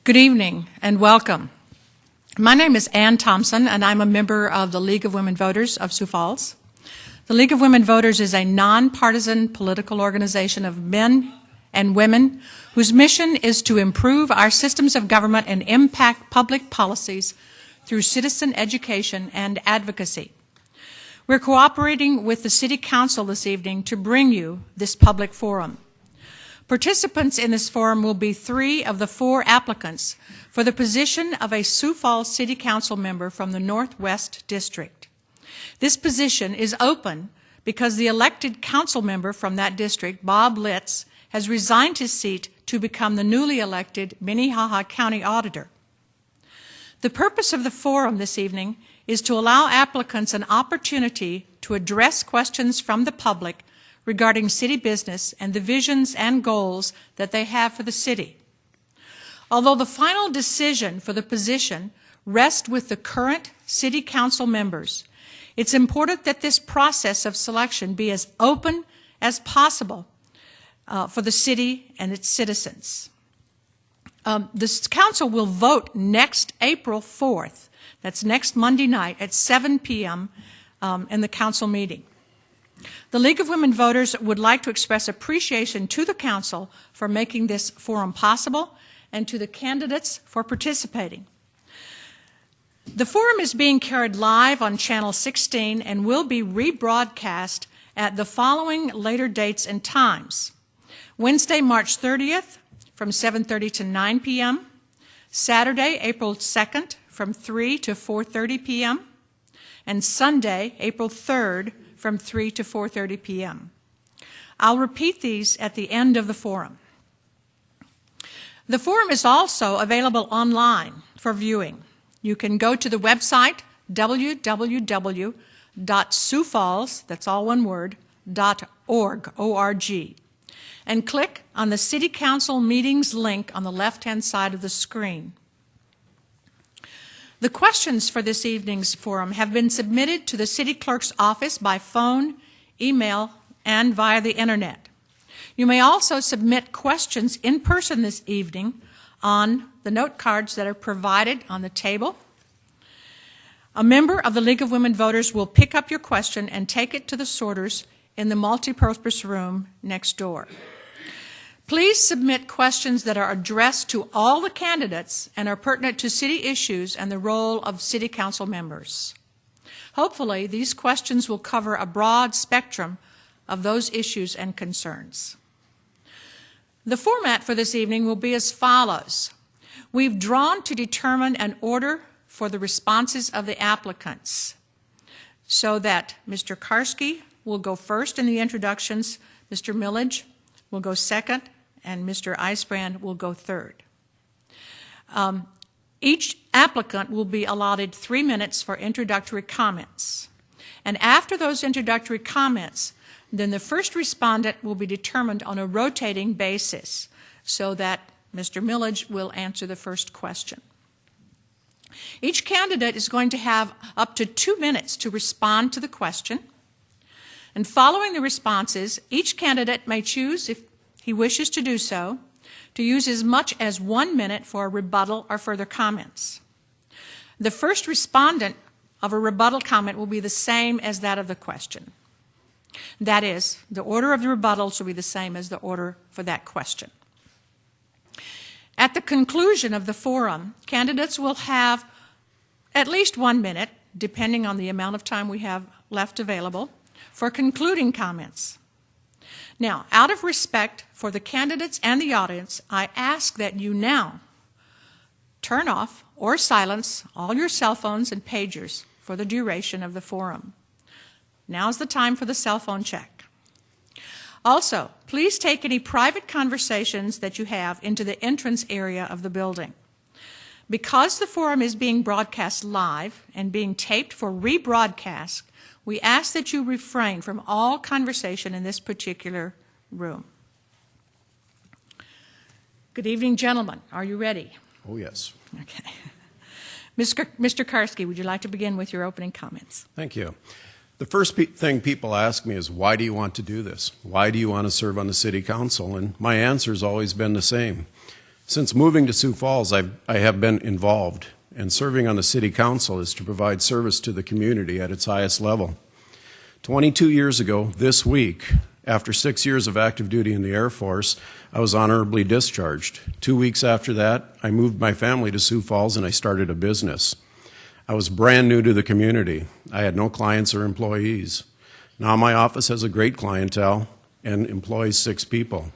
Good evening and welcome. My name is Ann Thompson and I'm a member of the League of Women Voters of Sioux Falls. The League of Women Voters is a nonpartisan political organization of men and women whose mission is to improve our systems of government and impact public policies through citizen education and advocacy. We're cooperating with the City Council this evening to bring you this public forum. Participants in this forum will be 3 of the 4 applicants for the position of a Sioux Falls City Council member from the Northwest District. This position is open because the elected council member from that district, Bob Litz, has resigned his seat to become the newly elected Minnehaha County Auditor. The purpose of the forum this evening is to allow applicants an opportunity to address questions from the public regarding city business and the visions and goals that they have for the city. Although the final decision for the position rests with the current city council members, it's important that this process of selection be as open as possible for the city and its citizens. This council will vote next April 4th. That's next Monday night at 7 p.m. In the council meeting. The League of Women Voters would like to express appreciation to the council for making this forum possible and to the candidates for participating. The forum is being carried live on Channel 16 and will be rebroadcast at the following later dates and times. Wednesday, March 30th from 7:30 to 9 p.m., Saturday, April 2nd from 3 to 4:30 p.m., and Sunday, April 3rd from 3 to 4:30 p.m. I'll repeat these at the end of the forum. The forum is also available online for viewing. You can go to the website www.siouxfalls, that's all one word, .org, O-R-G, and click on the City Council Meetings link on the left-hand side of the screen. The questions for this evening's forum have been submitted to the City Clerk's office by phone, email, and via the Internet. You may also submit questions in person this evening on the note cards that are provided on the table. A member of the League of Women Voters will pick up your question and take it to the sorters in the multipurpose room next door. Please submit questions that are addressed to all the candidates and are pertinent to city issues and the role of city council members. Hopefully, these questions will cover a broad spectrum of those issues and concerns. The format for this evening will be as follows. We've drawn to determine an order for the responses of the applicants so that Mr. Karski will go first in the introductions, Mr. Millage will go second, and Mr. Eisbrand will go third. Each applicant will be allotted 3 minutes for introductory comments. And after those introductory comments, then the first respondent will be determined on a rotating basis so that Mr. Millage will answer the first question. Each candidate is going to have up to 2 minutes to respond to the question. And following the responses, each candidate may choose, if he wishes to do so, to use as much as 1 minute for a rebuttal or further comments. The first respondent of a rebuttal comment will be the same as that of the question. That is, the order of the rebuttals will be the same as the order for that question. At the conclusion of the forum, candidates will have at least 1 minute, depending on the amount of time we have left available, for concluding comments. Now, out of respect for the candidates and the audience, I ask that you now turn off or silence all your cell phones and pagers for the duration of the forum. Now's the time for the cell phone check. Also, please take any private conversations that you have into the entrance area of the building. Because the forum is being broadcast live and being taped for rebroadcast, we ask that you refrain from all conversation in this particular room. Good evening, gentlemen. Are you ready? Oh, yes. Okay. Mr. Karski, would you like to begin with your opening comments? Thank you. The first thing people ask me is, why do you want to do this? Why do you want to serve on the city council? And my answer has always been the same. Since moving to Sioux Falls, I have been involved, and serving on the City Council is to provide service to the community at its highest level. 22 years ago, this week, after 6 years of active duty in the Air Force, I was honorably discharged. 2 weeks after that, I moved my family to Sioux Falls and I started a business. I was brand new to the community. I had no clients or employees. Now my office has a great clientele and employs 6 people.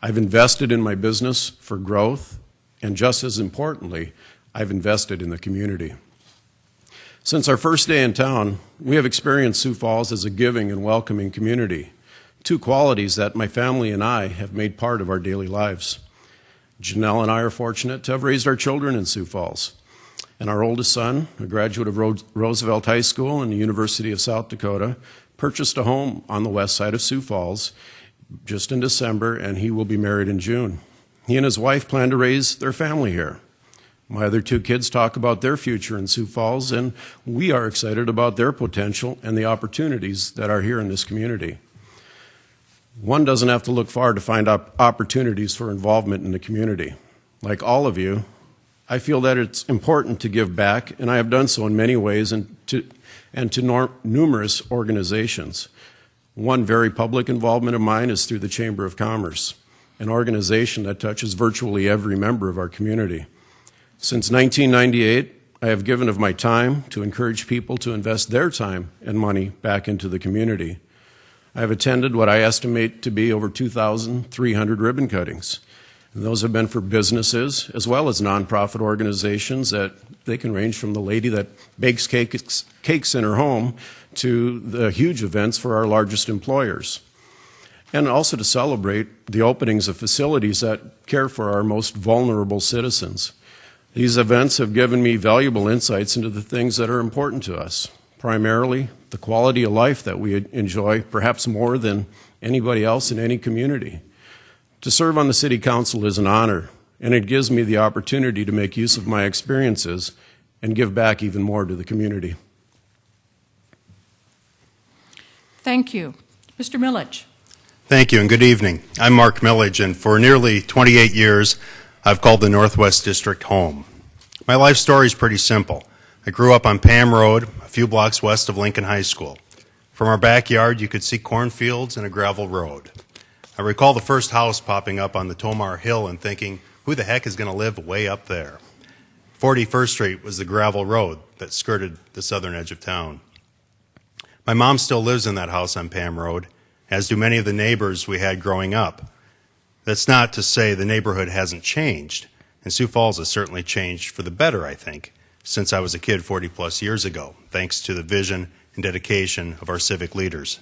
I've invested in my business for growth, and just as importantly, I've invested in the community. Since our first day in town, we have experienced Sioux Falls as a giving and welcoming community, 2 qualities that my family and I have made part of our daily lives. Janelle and I are fortunate to have raised our children in Sioux Falls, and our oldest son, a graduate of Roosevelt High School and the University of South Dakota, purchased a home on the west side of Sioux Falls just in December, and he will be married in June. He and his wife plan to raise their family here. My other 2 kids talk about their future in Sioux Falls, and we are excited about their potential and the opportunities that are here in this community. One doesn't have to look far to find opportunities for involvement in the community. Like all of you, I feel that it's important to give back, and I have done so in many ways and to numerous organizations. One very public involvement of mine is through the Chamber of Commerce, an organization that touches virtually every member of our community. Since 1998, I have given of my time to encourage people to invest their time and money back into the community. I have attended what I estimate to be over 2,300 ribbon cuttings. And those have been for businesses as well as nonprofit organizations that they can range from the lady that bakes cakes in her home to the huge events for our largest employers. And also to celebrate the openings of facilities that care for our most vulnerable citizens. These events have given me valuable insights into the things that are important to us, primarily the quality of life that we enjoy, perhaps more than anybody else in any community. To serve on the City Council is an honor, and it gives me the opportunity to make use of my experiences and give back even more to the community. Thank you. Mr. Millage. Thank you, and good evening. I'm Mark Millage, and for nearly 28 years, I've called the Northwest District home. My life story is pretty simple. I grew up on Pam Road, a few blocks west of Lincoln High School. From our backyard, you could see cornfields and a gravel road. I recall the first house popping up on the Tomar Hill and thinking, who the heck is going to live way up there? 41st Street was the gravel road that skirted the southern edge of town. My mom still lives in that house on Pam Road, as do many of the neighbors we had growing up. That's not to say the neighborhood hasn't changed, and Sioux Falls has certainly changed for the better, I think, since I was a kid 40-plus years ago, thanks to the vision and dedication of our civic leaders.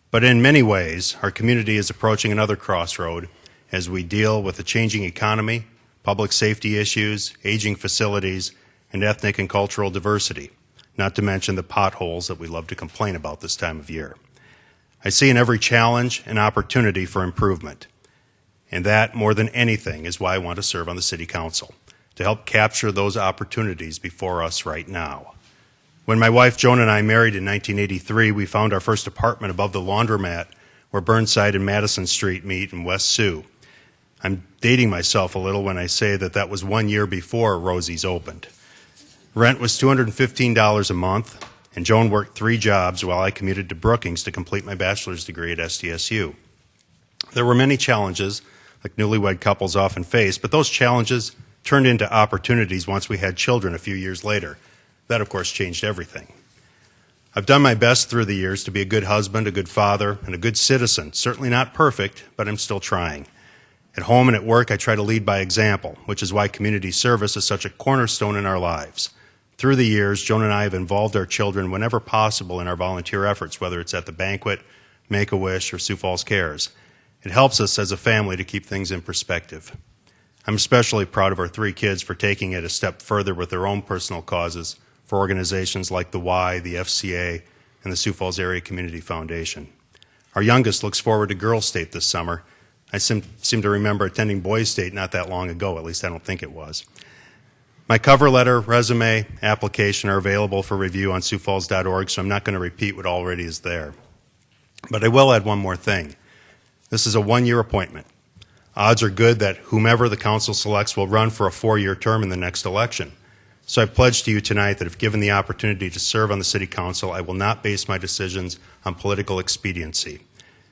But in many ways, our community is approaching another crossroad as we deal with a changing economy, public safety issues, aging facilities, and ethnic and cultural diversity, not to mention the potholes that we love to complain about this time of year. I see in every challenge an opportunity for improvement. And that, more than anything, is why I want to serve on the City Council, to help capture those opportunities before us right now. When my wife Joan and I married in 1983, we found our first apartment above the laundromat where Burnside and Madison Street meet in West Sioux. I'm dating myself a little when I say that that was 1 year before Rosie's opened. Rent was $215 a month, and Joan worked 3 jobs while I commuted to Brookings to complete my bachelor's degree at SDSU. There were many challenges, like newlywed couples often face, but those challenges turned into opportunities once we had children a few years later. That, of course, changed everything. I've done my best through the years to be a good husband, a good father, and a good citizen. Certainly not perfect, but I'm still trying. At home and at work, I try to lead by example, which is why community service is such a cornerstone in our lives. Through the years, Joan and I have involved our children whenever possible in our volunteer efforts, whether it's at the banquet, Make-A-Wish, or Sioux Falls Cares. It helps us as a family to keep things in perspective. I'm especially proud of our 3 kids for taking it a step further with their own personal causes for organizations like the Y, the FCA, and the Sioux Falls Area Community Foundation. Our youngest looks forward to Girls State this summer. I seem to remember attending Boys State not that long ago, at least I don't think it was. My cover letter, resume, application are available for review on siouxfalls.org, so I'm not going to repeat what already is there. But I will add one more thing. This is a 1-year appointment. Odds are good that whomever the council selects will run for a 4-year term in the next election. So I pledge to you tonight that if given the opportunity to serve on the City Council, I will not base my decisions on political expediency.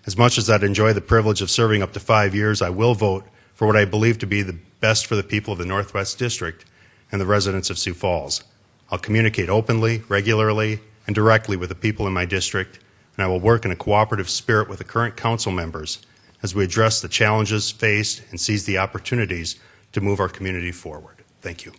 As much as I'd enjoy the privilege of serving up to 5 years, I will vote for what I believe to be the best for the people of the Northwest District and the residents of Sioux Falls. I'll communicate openly, regularly, and directly with the people in my district, and I will work in a cooperative spirit with the current council members as we address the challenges faced and seize the opportunities to move our community forward. Thank you.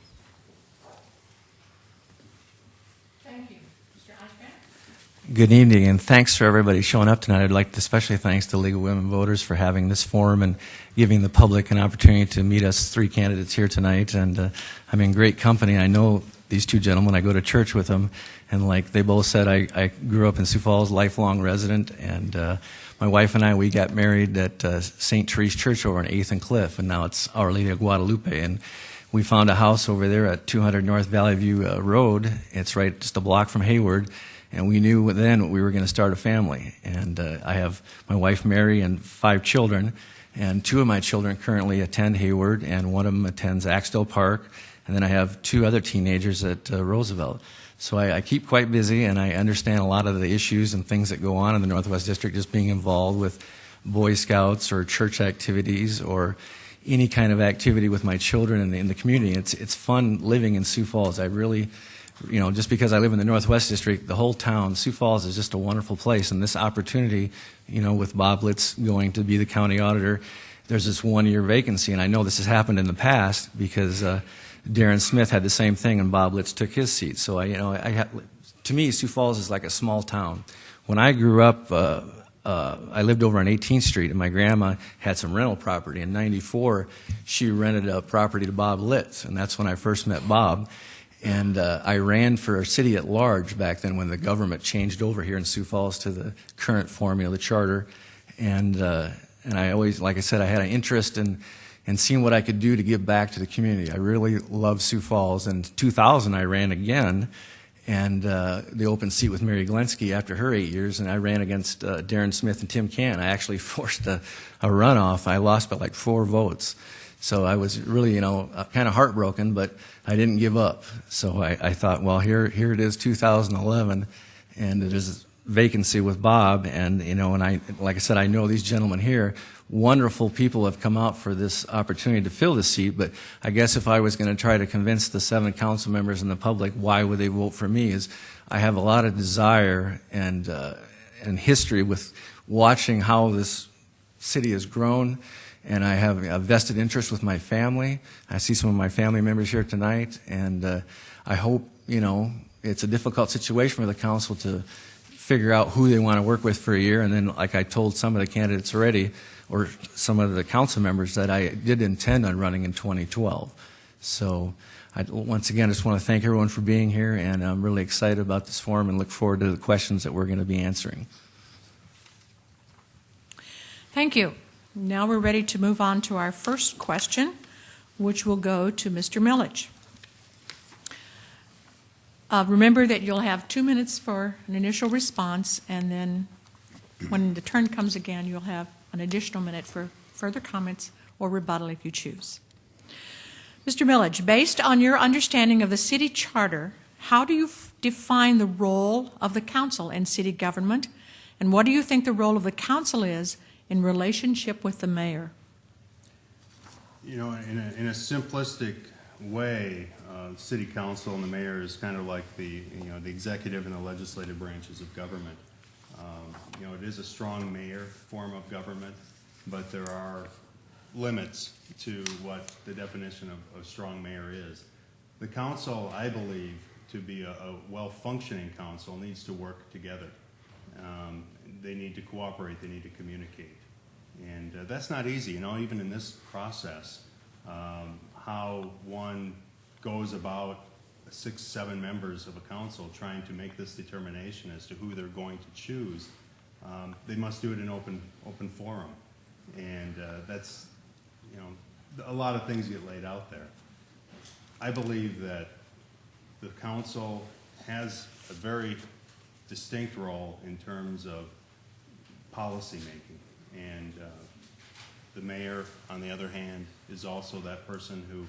Thank you. Mr. Eichmann? Good evening, and thanks for everybody showing up tonight. I'd like to especially thanks the League of Women Voters for having this forum and giving the public an opportunity to meet us 3 candidates here tonight. And I'm in great company. I know these 2 gentlemen. I go to church with them, and like they both said, I grew up in Sioux Falls, lifelong resident, and my wife and I, we got married at St. Therese Church over on 8th and Cliff, and now it's Our Lady of Guadalupe. And we found a house over there at 200 North Valley View Road. It's right just a block from Hayward. And we knew then we were going to start a family. And I have my wife Mary and 5 children. And 2 of my children currently attend Hayward, and one of them attends Axtell Park. And then I have 2 other teenagers at Roosevelt. So I keep quite busy, and I understand a lot of the issues and things that go on in the Northwest District, just being involved with Boy Scouts or church activities or any kind of activity with my children in the community. It's fun living in Sioux Falls. I really, just because I live in the Northwest District, the whole town, Sioux Falls is just a wonderful place. And this opportunity, with Bob Litz going to be the county auditor, there's this 1-year vacancy. And I know this has happened in the past because Darren Smith had the same thing, and Bob Litz took his seat. So to me, Sioux Falls is like a small town. When I grew up, I lived over on 18th Street, and my grandma had some rental property. In '94, she rented a property to Bob Litz, and that's when I first met Bob. And I ran for city at large back then when the government changed over here in Sioux Falls to the current formula, the charter. And I always, like I said, I had an interest in seeing what I could do to give back to the community. I really love Sioux Falls. In 2000, I ran again, and the open seat with Mary Glensky after her 8 years, and I ran against Darren Smith and Tim Cann. I actually forced a runoff. I lost by like 4 votes. So I was really, kind of heartbroken, but I didn't give up. So I thought, well, here it is, 2011, and there's a vacancy with Bob, and and like I said, I know these gentlemen here. Wonderful people have come out for this opportunity to fill the seat, but I guess if I was going to try to convince the 7 council members and the public why would they vote for me, is I have a lot of desire and history with watching how this city has grown, and I have a vested interest with my family. I see some of my family members here tonight, and I hope, it's a difficult situation for the council to figure out who they want to work with for a year, and then, like I told some of the candidates already, or some of the council members, that I did intend on running in 2012. So once again, I just want to thank everyone for being here, and I'm really excited about this forum and look forward to the questions that we're going to be answering. Thank you. Now we're ready to move on to our first question, which will go to Mr. Milledge. Remember that you'll have 2 minutes for an initial response, and then when the turn comes again, you'll have an additional minute for further comments or rebuttal if you choose. Mr. Milledge, based on your understanding of the city charter, how do you define the role of the council in city government, and what do you think the role of the council is in relationship with the mayor? In a simplistic way, city council and the mayor is kind of like the executive and the legislative branches of government. It is a strong mayor form of government, but there are limits to what the definition of strong mayor is. The council, I believe, to be a well-functioning council, needs to work together. They need to cooperate, they need to communicate. And that's not easy, even in this process, how one goes about 6, 7 members of a council trying to make this determination as to who they're going to choose. They must do it in open forum, and that's a lot of things get laid out there. I believe that the council has a very distinct role in terms of policy making, and The mayor, on the other hand, is also that person who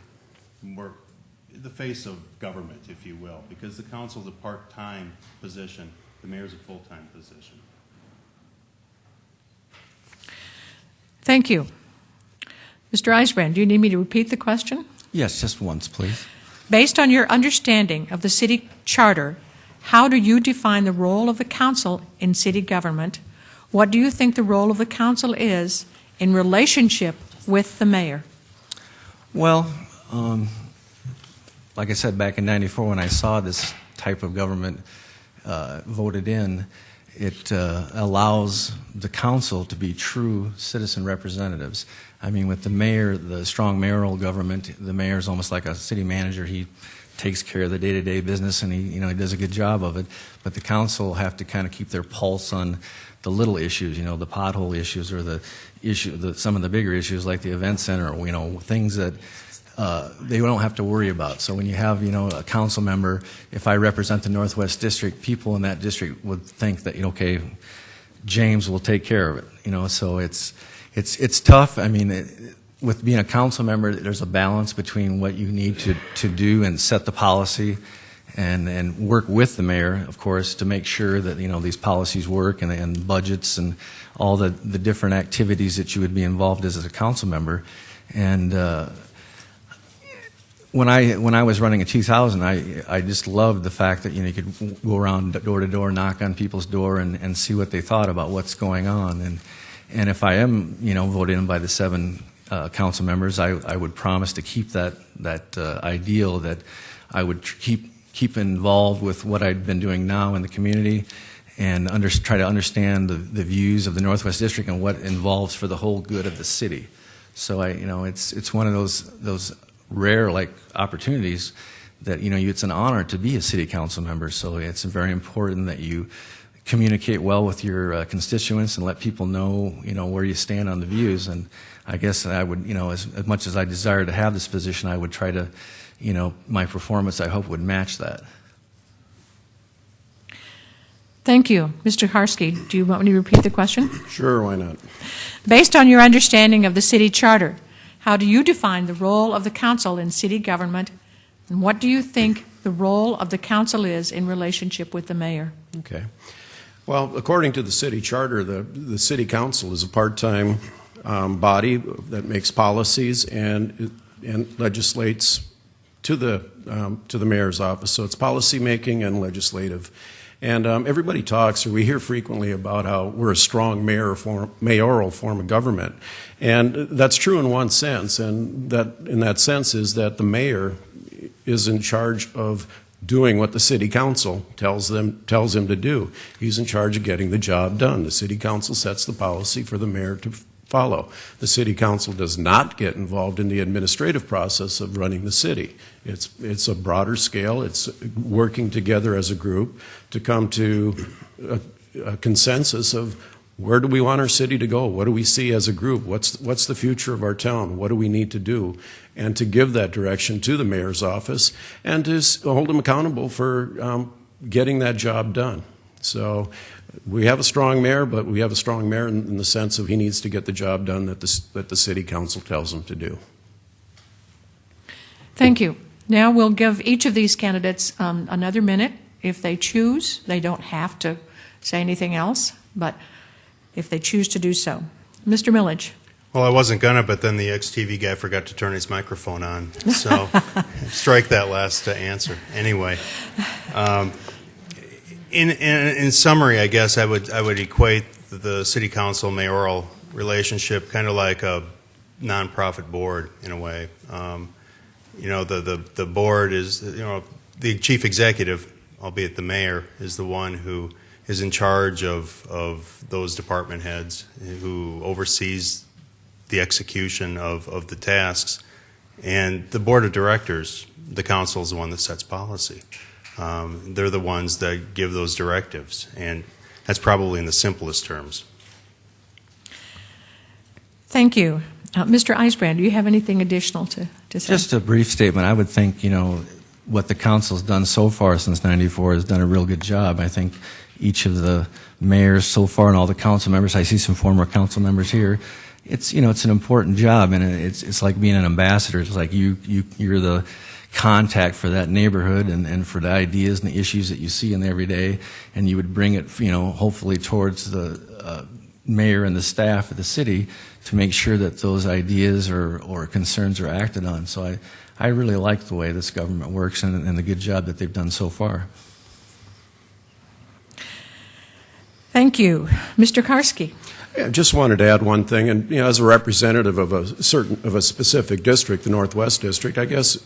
the face of government, if you will, because the council is a part-time position. The mayor is a full-time position. Thank you. Mr. Eisbrand, do you need me to repeat the question? Yes, just once, please. Based on your understanding of the city charter, how do you define the role of the council in city government? What do you think the role of the council is in relationship with the mayor? Well, like I said, back in '94 when I saw this type of government voted in, it allows the council to be true citizen representatives. I mean, with the mayor, the strong mayoral government, the mayor is almost like a city manager. He takes care of the day-to-day business, and he does a good job of it. But the council have to kind of keep their pulse on the little issues, the pothole issues, or some of the bigger issues like the event center, things that they don't have to worry about. So when you have, a council member, if I represent the Northwest District, people in that district would think that, okay, James will take care of it. So it's tough. I mean, with being a council member, there's a balance between what you need to do and set the policy and work with the mayor, of course, to make sure that, these policies work and budgets and all the different activities that you would be involved as a council member. And when I was running in 2000, I just loved the fact that you could go around door to door, knock on people's door, and see what they thought about what's going on. And if I am voted in by the 7 council members, I would promise to keep that ideal, that I would keep involved with what I've been doing now in the community, and try to understand the views of the Northwest District and what involves for the whole good of the city. So it's one of those rare opportunities that it's an honor to be a city council member. So it's very important that you communicate well with your constituents and let people know where you stand on the views. And I guess I would as much as I desire to have this position, I would try to my performance, I hope, would match that. Thank you. Mr. Harsky, do you want me to repeat the question? Sure, why not? Based on your understanding of the city charter, how do you define the role of the council in city government, and what do you think the role of the council is in relationship with the mayor? Okay. Well, according to the city charter, the city council is a part-time body that makes policies and legislates to the mayor's office. So it's policy making and legislative. And everybody talks, or we hear frequently about how we're a strong mayoral form of government. And that's true in one sense, and that in that sense is that the mayor is in charge of doing what the city council tells him to do. He's in charge of getting the job done. The city council sets the policy for the mayor to follow. The city council does not get involved in the administrative process of running the city. It's a broader scale. It's working together as a group to come to a consensus of where do we want our city to go? What do we see as a group? What's the future of our town? What do we need to do? And to give that direction to the mayor's office and to hold him accountable for getting that job done. So we have a strong mayor, but we have a strong mayor in the sense of he needs to get the job done that the city council tells him to do. Thank you. Now we'll give each of these candidates another minute. If they choose, they don't have to say anything else, but if they choose to do so. Mr. Millage. Well, I wasn't gonna, but then the ex-TV guy forgot to turn his microphone on, so strike that last answer. Anyway, in summary, I guess I would equate the city council mayoral relationship kind of like a nonprofit board in a way. The board is the chief executive, albeit the mayor, is the one who is in charge of those department heads, who oversees the execution of the tasks. And the board of directors, the council is the one that sets policy. They're the ones that give those directives, and that's probably in the simplest terms. Thank you. Mr. Eisbrand, do you have anything additional to say? Just a brief statement. I would think, what the council's done so far since '94 has done a real good job. I think each of the mayors so far and all the council members, I see some former council members here, it's it's an important job, and it's like being an ambassador. It's like you're the contact for that neighborhood and for the ideas and the issues that you see in the everyday, and you would bring it hopefully towards the mayor and the staff of the city to make sure that those ideas or concerns are acted on. So I really like the way this government works and the good job that they've done so far. Thank you. Mr. Karski. I just wanted to add one thing, and as a representative of a specific district, the Northwest District, I guess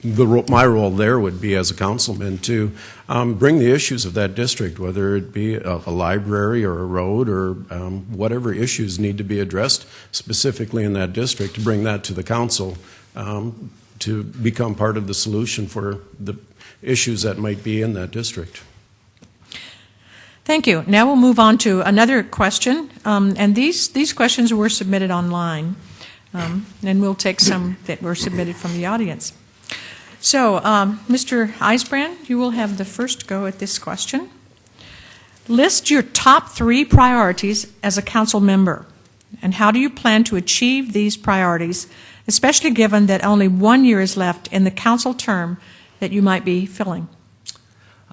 my role there would be as a councilman to bring the issues of that district, whether it be a library or a road or whatever issues need to be addressed specifically in that district, to bring that to the council to become part of the solution for the issues that might be in that district. Thank you. Now we'll move on to another question, and these questions were submitted online, and we'll take some that were submitted from the audience. So, Mr. Eisbrand, you will have the first go at this question. List your top 3 priorities as a council member, and how do you plan to achieve these priorities, especially given that only 1 year is left in the council term that you might be filling?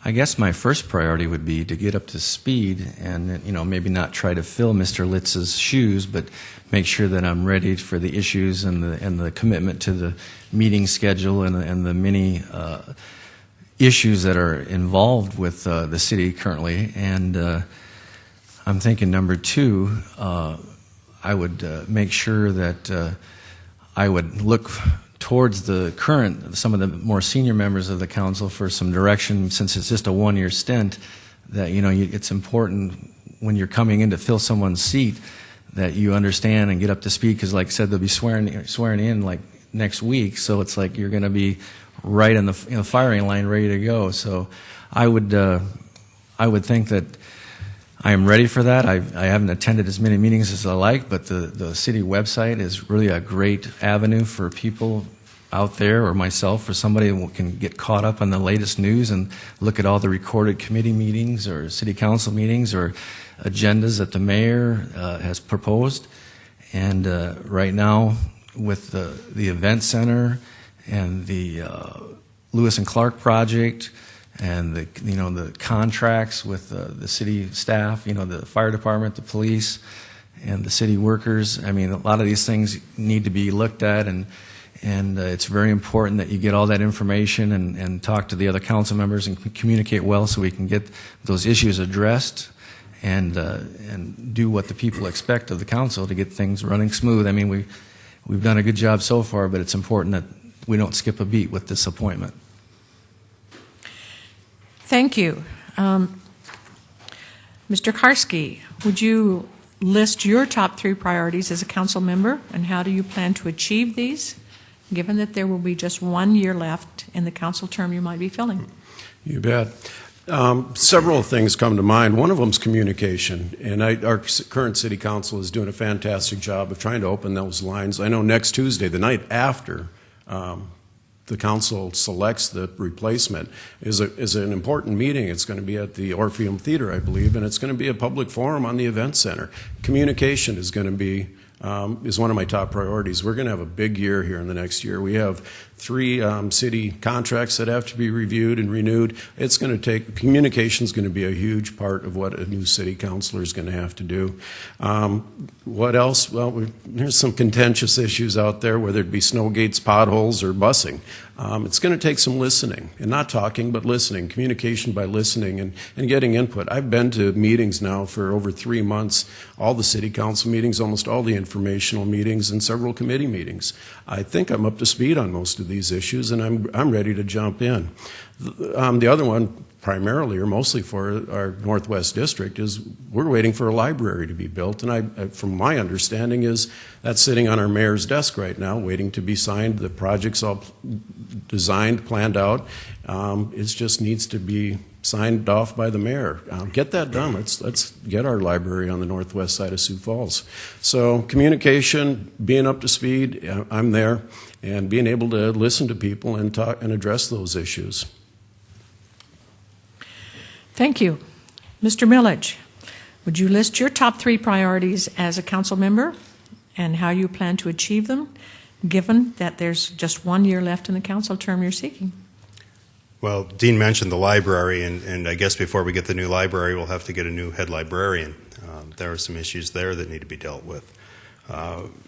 I guess my first priority would be to get up to speed and, maybe not try to fill Mr. Litz's shoes, but make sure that I'm ready for the issues and the commitment to the meeting schedule and the many issues that are involved with the city currently. And I'm thinking number 2, I would make sure that I would look towards some of the more senior members of the council for some direction, since it's just a 1-year stint, that it's important when you're coming in to fill someone's seat that you understand and get up to speed, because like I said, they'll be swearing in like next week, so it's like you're going to be right in the firing line, ready to go. So I would think that I am ready for that. I haven't attended as many meetings as I like, but the city website is really a great avenue for people out there, or myself, or somebody who can get caught up on the latest news and look at all the recorded committee meetings or city council meetings or agendas that the mayor has proposed. And right now, with the event center and the Lewis and Clark project, and the contracts with the city staff, the fire department, the police, and the city workers. I mean, a lot of these things need to be looked at, and it's very important that you get all that information and talk to the other council members and communicate well, so we can get those issues addressed and do what the people expect of the council to get things running smooth. I mean, we've done a good job so far, but it's important that we don't skip a beat with this appointment. Thank you. Mr. Karski, would you list your top 3 priorities as a council member, and how do you plan to achieve these, given that there will be just 1 year left in the council term you might be filling? You bet. Several things come to mind. One of them is communication, and our current city council is doing a fantastic job of trying to open those lines. I know next Tuesday, the night after the council selects the replacement, is an important meeting. It's going to be at the Orpheum Theater, I believe, and it's going to be a public forum on the event center. Communication is going to be is one of my top priorities. We're going to have a big year here in the next year. We have 3 city contracts that have to be reviewed and renewed. It's going to take, communication is going to be a huge part of what a new city councilor is going to have to do. What else? Well, there's some contentious issues out there, whether it be snow gates, potholes, or busing. It's going to take some listening, and not talking, but listening, communication by listening and getting input. I've been to meetings now for over 3 months, all the city council meetings, almost all the informational meetings, and several committee meetings. I think I'm up to speed on most of these issues, and I'm ready to jump in. The other one, primarily or mostly for our Northwest District, is we're waiting for a library to be built, and from my understanding is that's sitting on our mayor's desk right now, waiting to be signed. The project's all designed, planned out. It just needs to be signed off by the mayor. Get that done. Let's get our library on the northwest side of Sioux Falls. So communication, being up to speed, I'm there, and being able to listen to people and talk and address those issues. Thank you. Mr. Millage, would you list your top 3 priorities as a council member, and how you plan to achieve them, given that there's just 1 year left in the council term you're seeking. Well, Dean mentioned the library, and I guess before we get the new library, we'll have to get a new head librarian. There are some issues there that need to be dealt with.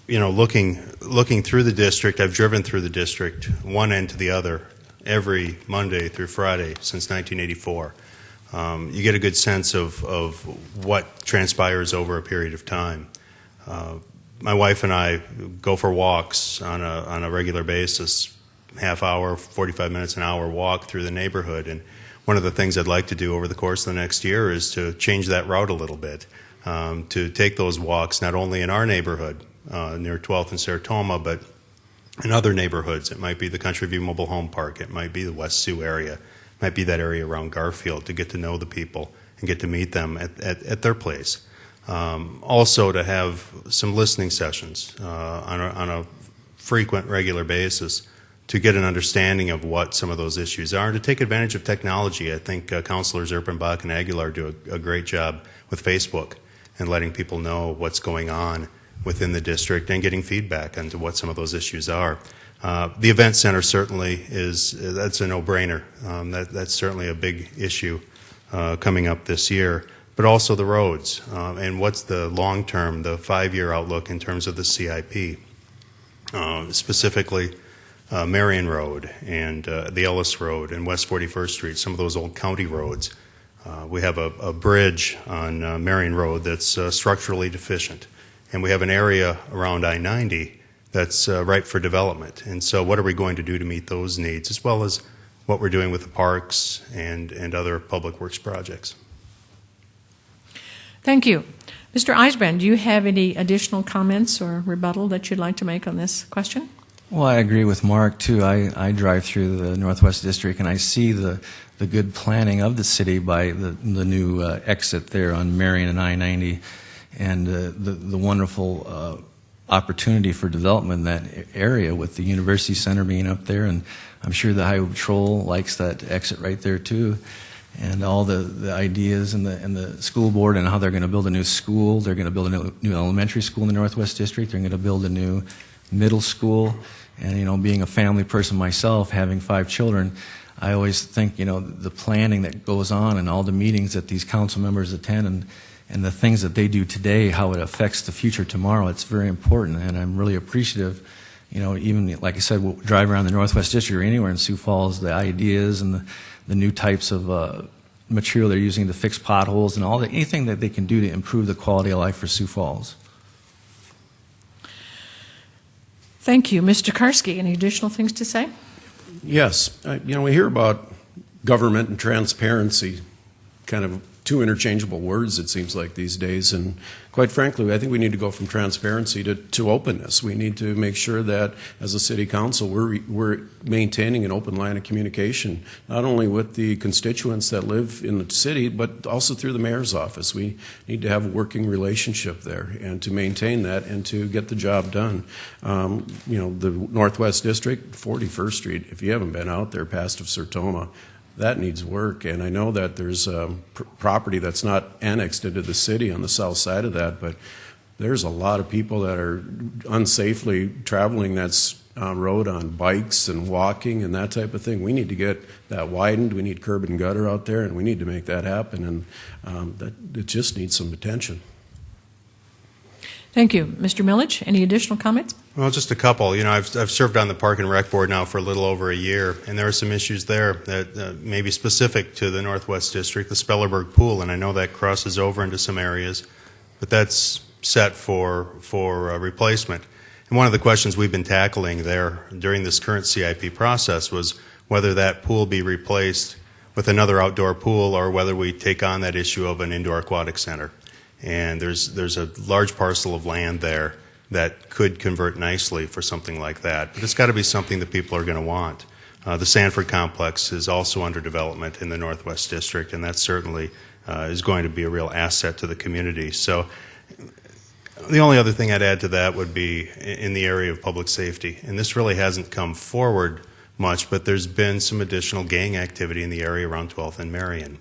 Looking through the district, I've driven through the district one end to the other every Monday through Friday since 1984. You get a good sense of what transpires over a period of time. My wife and I go for walks on a regular basis, half hour, 45 minutes, an hour walk through the neighborhood. And one of the things I'd like to do over the course of the next year is to change that route a little bit, to take those walks not only in our neighborhood, near 12th and Sartoma, but in other neighborhoods. It might be the Country View Mobile Home Park. It might be the West Sioux area. It might be that area around Garfield, to get to know the people and get to meet them at their place. Also to have some listening sessions on a frequent, regular basis to get an understanding of what some of those issues are, and to take advantage of technology. I think Councilors Erpenbach and Aguilar do a great job with Facebook and letting people know what's going on within the district and getting feedback onto what some of those issues are. The event center certainly that's a no-brainer. That's certainly a big issue coming up this year, but also the roads and what's the long-term, the 5-year outlook in terms of the CIP, specifically Marion Road and the Ellis Road and West 41st Street, some of those old county roads. We have a bridge on Marion Road that's structurally deficient, and we have an area around I-90 that's ripe for development. And so what are we going to do to meet those needs, as well as what we're doing with the parks and other public works projects? Thank you. Mr. Eisbrand, do you have any additional comments or rebuttal that you'd like to make on this question? Well, I agree with Mark, too. I drive through the Northwest District, and I see the good planning of the city by the new exit there on Marion and I-90, and the wonderful opportunity for development in that area with the University Center being up there, and I'm sure the Highway Patrol likes that exit right there, too. And all the ideas and the school board and how they're going to build a new school. They're going to build a new elementary school in the Northwest District. They're going to build a new middle school. And, being a family person myself, having 5 children, I always think, the planning that goes on and all the meetings that these council members attend and the things that they do today, how it affects the future tomorrow, it's very important. And I'm really appreciative, even, like I said, we'll drive around the Northwest District or anywhere in Sioux Falls, the ideas and the new types of material they're using to fix potholes and anything that they can do to improve the quality of life for Sioux Falls. Thank you. Mr. Karski, any additional things to say? Yes. We hear about government and transparency, kind of two interchangeable words, it seems like, these days. And quite frankly, I think we need to go from transparency to openness. We need to make sure that as a city council, we're maintaining an open line of communication, not only with the constituents that live in the city, but also through the mayor's office. We need to have a working relationship there, and to maintain that and to get the job done. The Northwest District, 41st Street, if you haven't been out there past of Sertoma, that needs work, and I know that there's property that's not annexed into the city on the south side of that, but there's a lot of people that are unsafely traveling that road on bikes and walking and that type of thing. We need to get that widened. We need curb and gutter out there, and we need to make that happen, and it just needs some attention. Thank you. Mr. Millich, any additional comments? Well, just a couple. I've served on the Park and Rec Board now for a little over a year, and there are some issues there that may be specific to the Northwest District, the Spellerberg Pool, and I know that crosses over into some areas, but that's set for replacement. And one of the questions we've been tackling there during this current CIP process was whether that pool be replaced with another outdoor pool or whether we take on that issue of an indoor aquatic center. And there's a large parcel of land there that could convert nicely for something like that. But it's got to be something that people are going to want. The Sanford Complex is also under development in the Northwest District, and that certainly is going to be a real asset to the community. So the only other thing I'd add to that would be in the area of public safety. And this really hasn't come forward much, but there's been some additional gang activity in the area around 12th and Marion,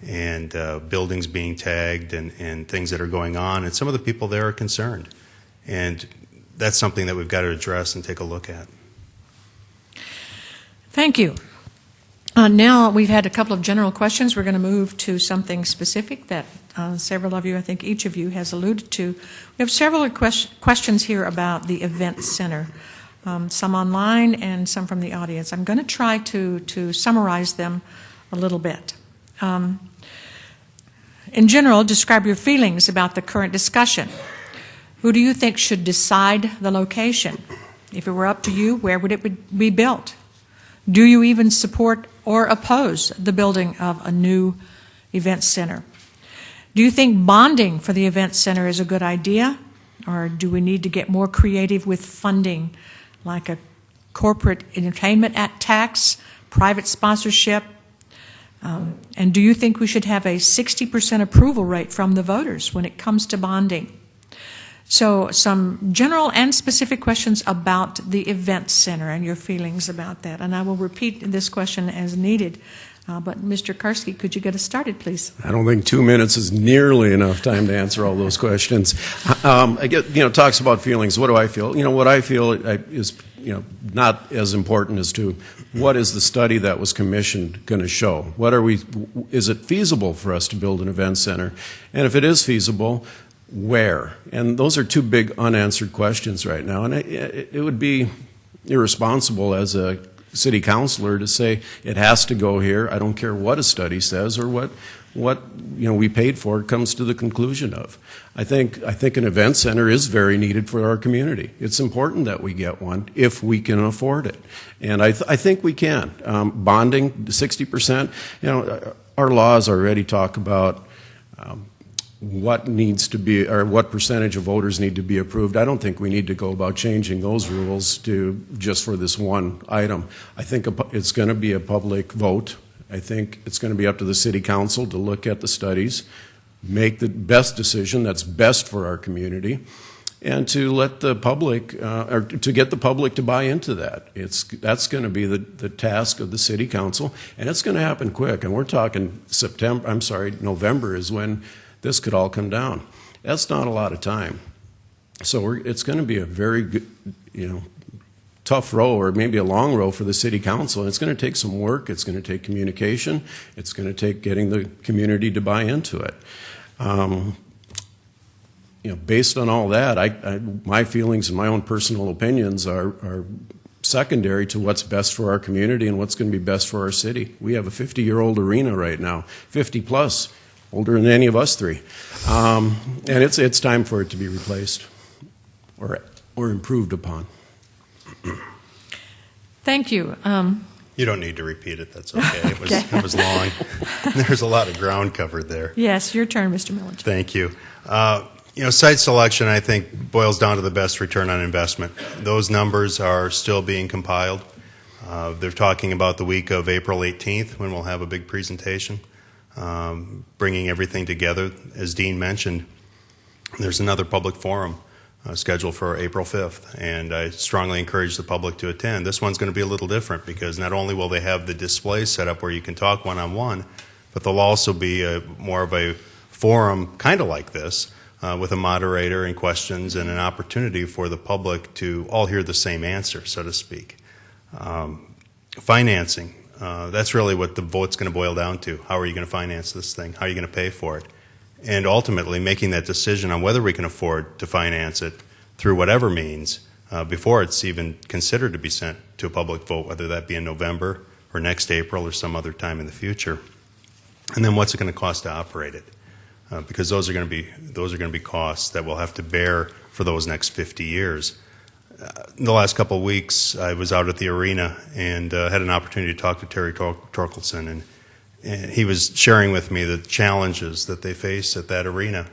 and buildings being tagged and things that are going on, and some of the people there are concerned. And that's something that we've got to address and take a look at. Thank you. Now we've had a couple of general questions. We're going to move to something specific that several of you, I think each of you, has alluded to. We have several questions here about the event center, some online and some from the audience. I'm going to try to summarize them a little bit. In general, describe your feelings about the current discussion. Who do you think should decide the location? If it were up to you, where would it be built? Do you even support or oppose the building of a new event center? Do you think bonding for the event center is a good idea? Or do we need to get more creative with funding, like a corporate entertainment tax, private sponsorship? And do you think we should have a 60% approval rate from the voters when it comes to bonding? So some general and specific questions about the event center and your feelings about that. And I will repeat this question as needed. But Mr. Karski, could you get us started, please? I don't think 2 minutes is nearly enough time to answer all those questions. I get, talks about feelings. What do I feel? What I feel is, not as important as to what is the study that was commissioned going to show? Is it feasible for us to build an event center? And if it is feasible, where? And those are two big unanswered questions right now. And it would be irresponsible as a city councilor to say it has to go here. I don't care what a study says or what we paid for it comes to the conclusion of. I think an event center is very needed for our community. It's important that we get one if we can afford it, and I think we can. Bonding 60%. Our laws already talk about what needs to be, or what percentage of voters need to be approved. I don't think we need to go about changing those rules to just for this one item. I think it's going to be a public vote. I think it's going to be up to the city council to look at the studies, make the best decision that's best for our community, and to let the public, or to get the public to buy into that. That's going to be the task of the city council, and it's going to happen quick. And we're talking November is when this could all come down. That's not a lot of time. So it's going to be a very good, tough row, or maybe a long row for the city council. And it's going to take some work. It's going to take communication. It's going to take getting the community to buy into it. Based on all that, my feelings and my own personal opinions are secondary to what's best for our community and what's going to be best for our city. We have a 50-year-old arena right now, 50 plus. Older than any of us three, and it's time for it to be replaced or improved upon. Thank you. You don't need to repeat it. That's okay. It was long. There's a lot of ground covered there. Yes, your turn, Mr. Millage. Thank you. Site selection, I think, boils down to the best return on investment. Those numbers are still being compiled. They're talking about the week of April 18th when we'll have a big presentation. Bringing everything together. As Dean mentioned, there's another public forum scheduled for April 5th, and I strongly encourage the public to attend. This one's going to be a little different because not only will they have the display set up where you can talk one-on-one, but there'll also be more of a forum kind of like this with a moderator and questions and an opportunity for the public to all hear the same answer, so to speak. Financing. That's really what the vote's going to boil down to. How are you going to finance this thing? How are you going to pay for it? And ultimately making that decision on whether we can afford to finance it through whatever means before it's even considered to be sent to a public vote, whether that be in November or next April or some other time in the future. And then what's it going to cost to operate it? Because those are going to be costs that we'll have to bear for those next 50 years. In the last couple of weeks, I was out at the arena and had an opportunity to talk to Terry Torkelson, and he was sharing with me the challenges that they face at that arena,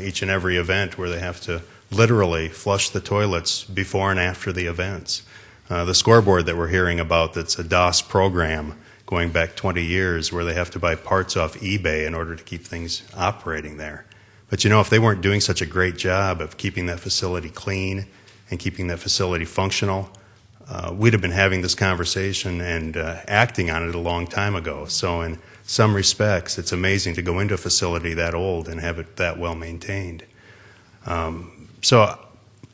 each and every event where they have to literally flush the toilets before and after the events. The scoreboard that we're hearing about, that's a DOS program going back 20 years where they have to buy parts off eBay in order to keep things operating there. But if they weren't doing such a great job of keeping that facility clean and keeping that facility functional, we'd have been having this conversation and acting on it a long time ago. So in some respects, it's amazing to go into a facility that old and have it that well maintained. So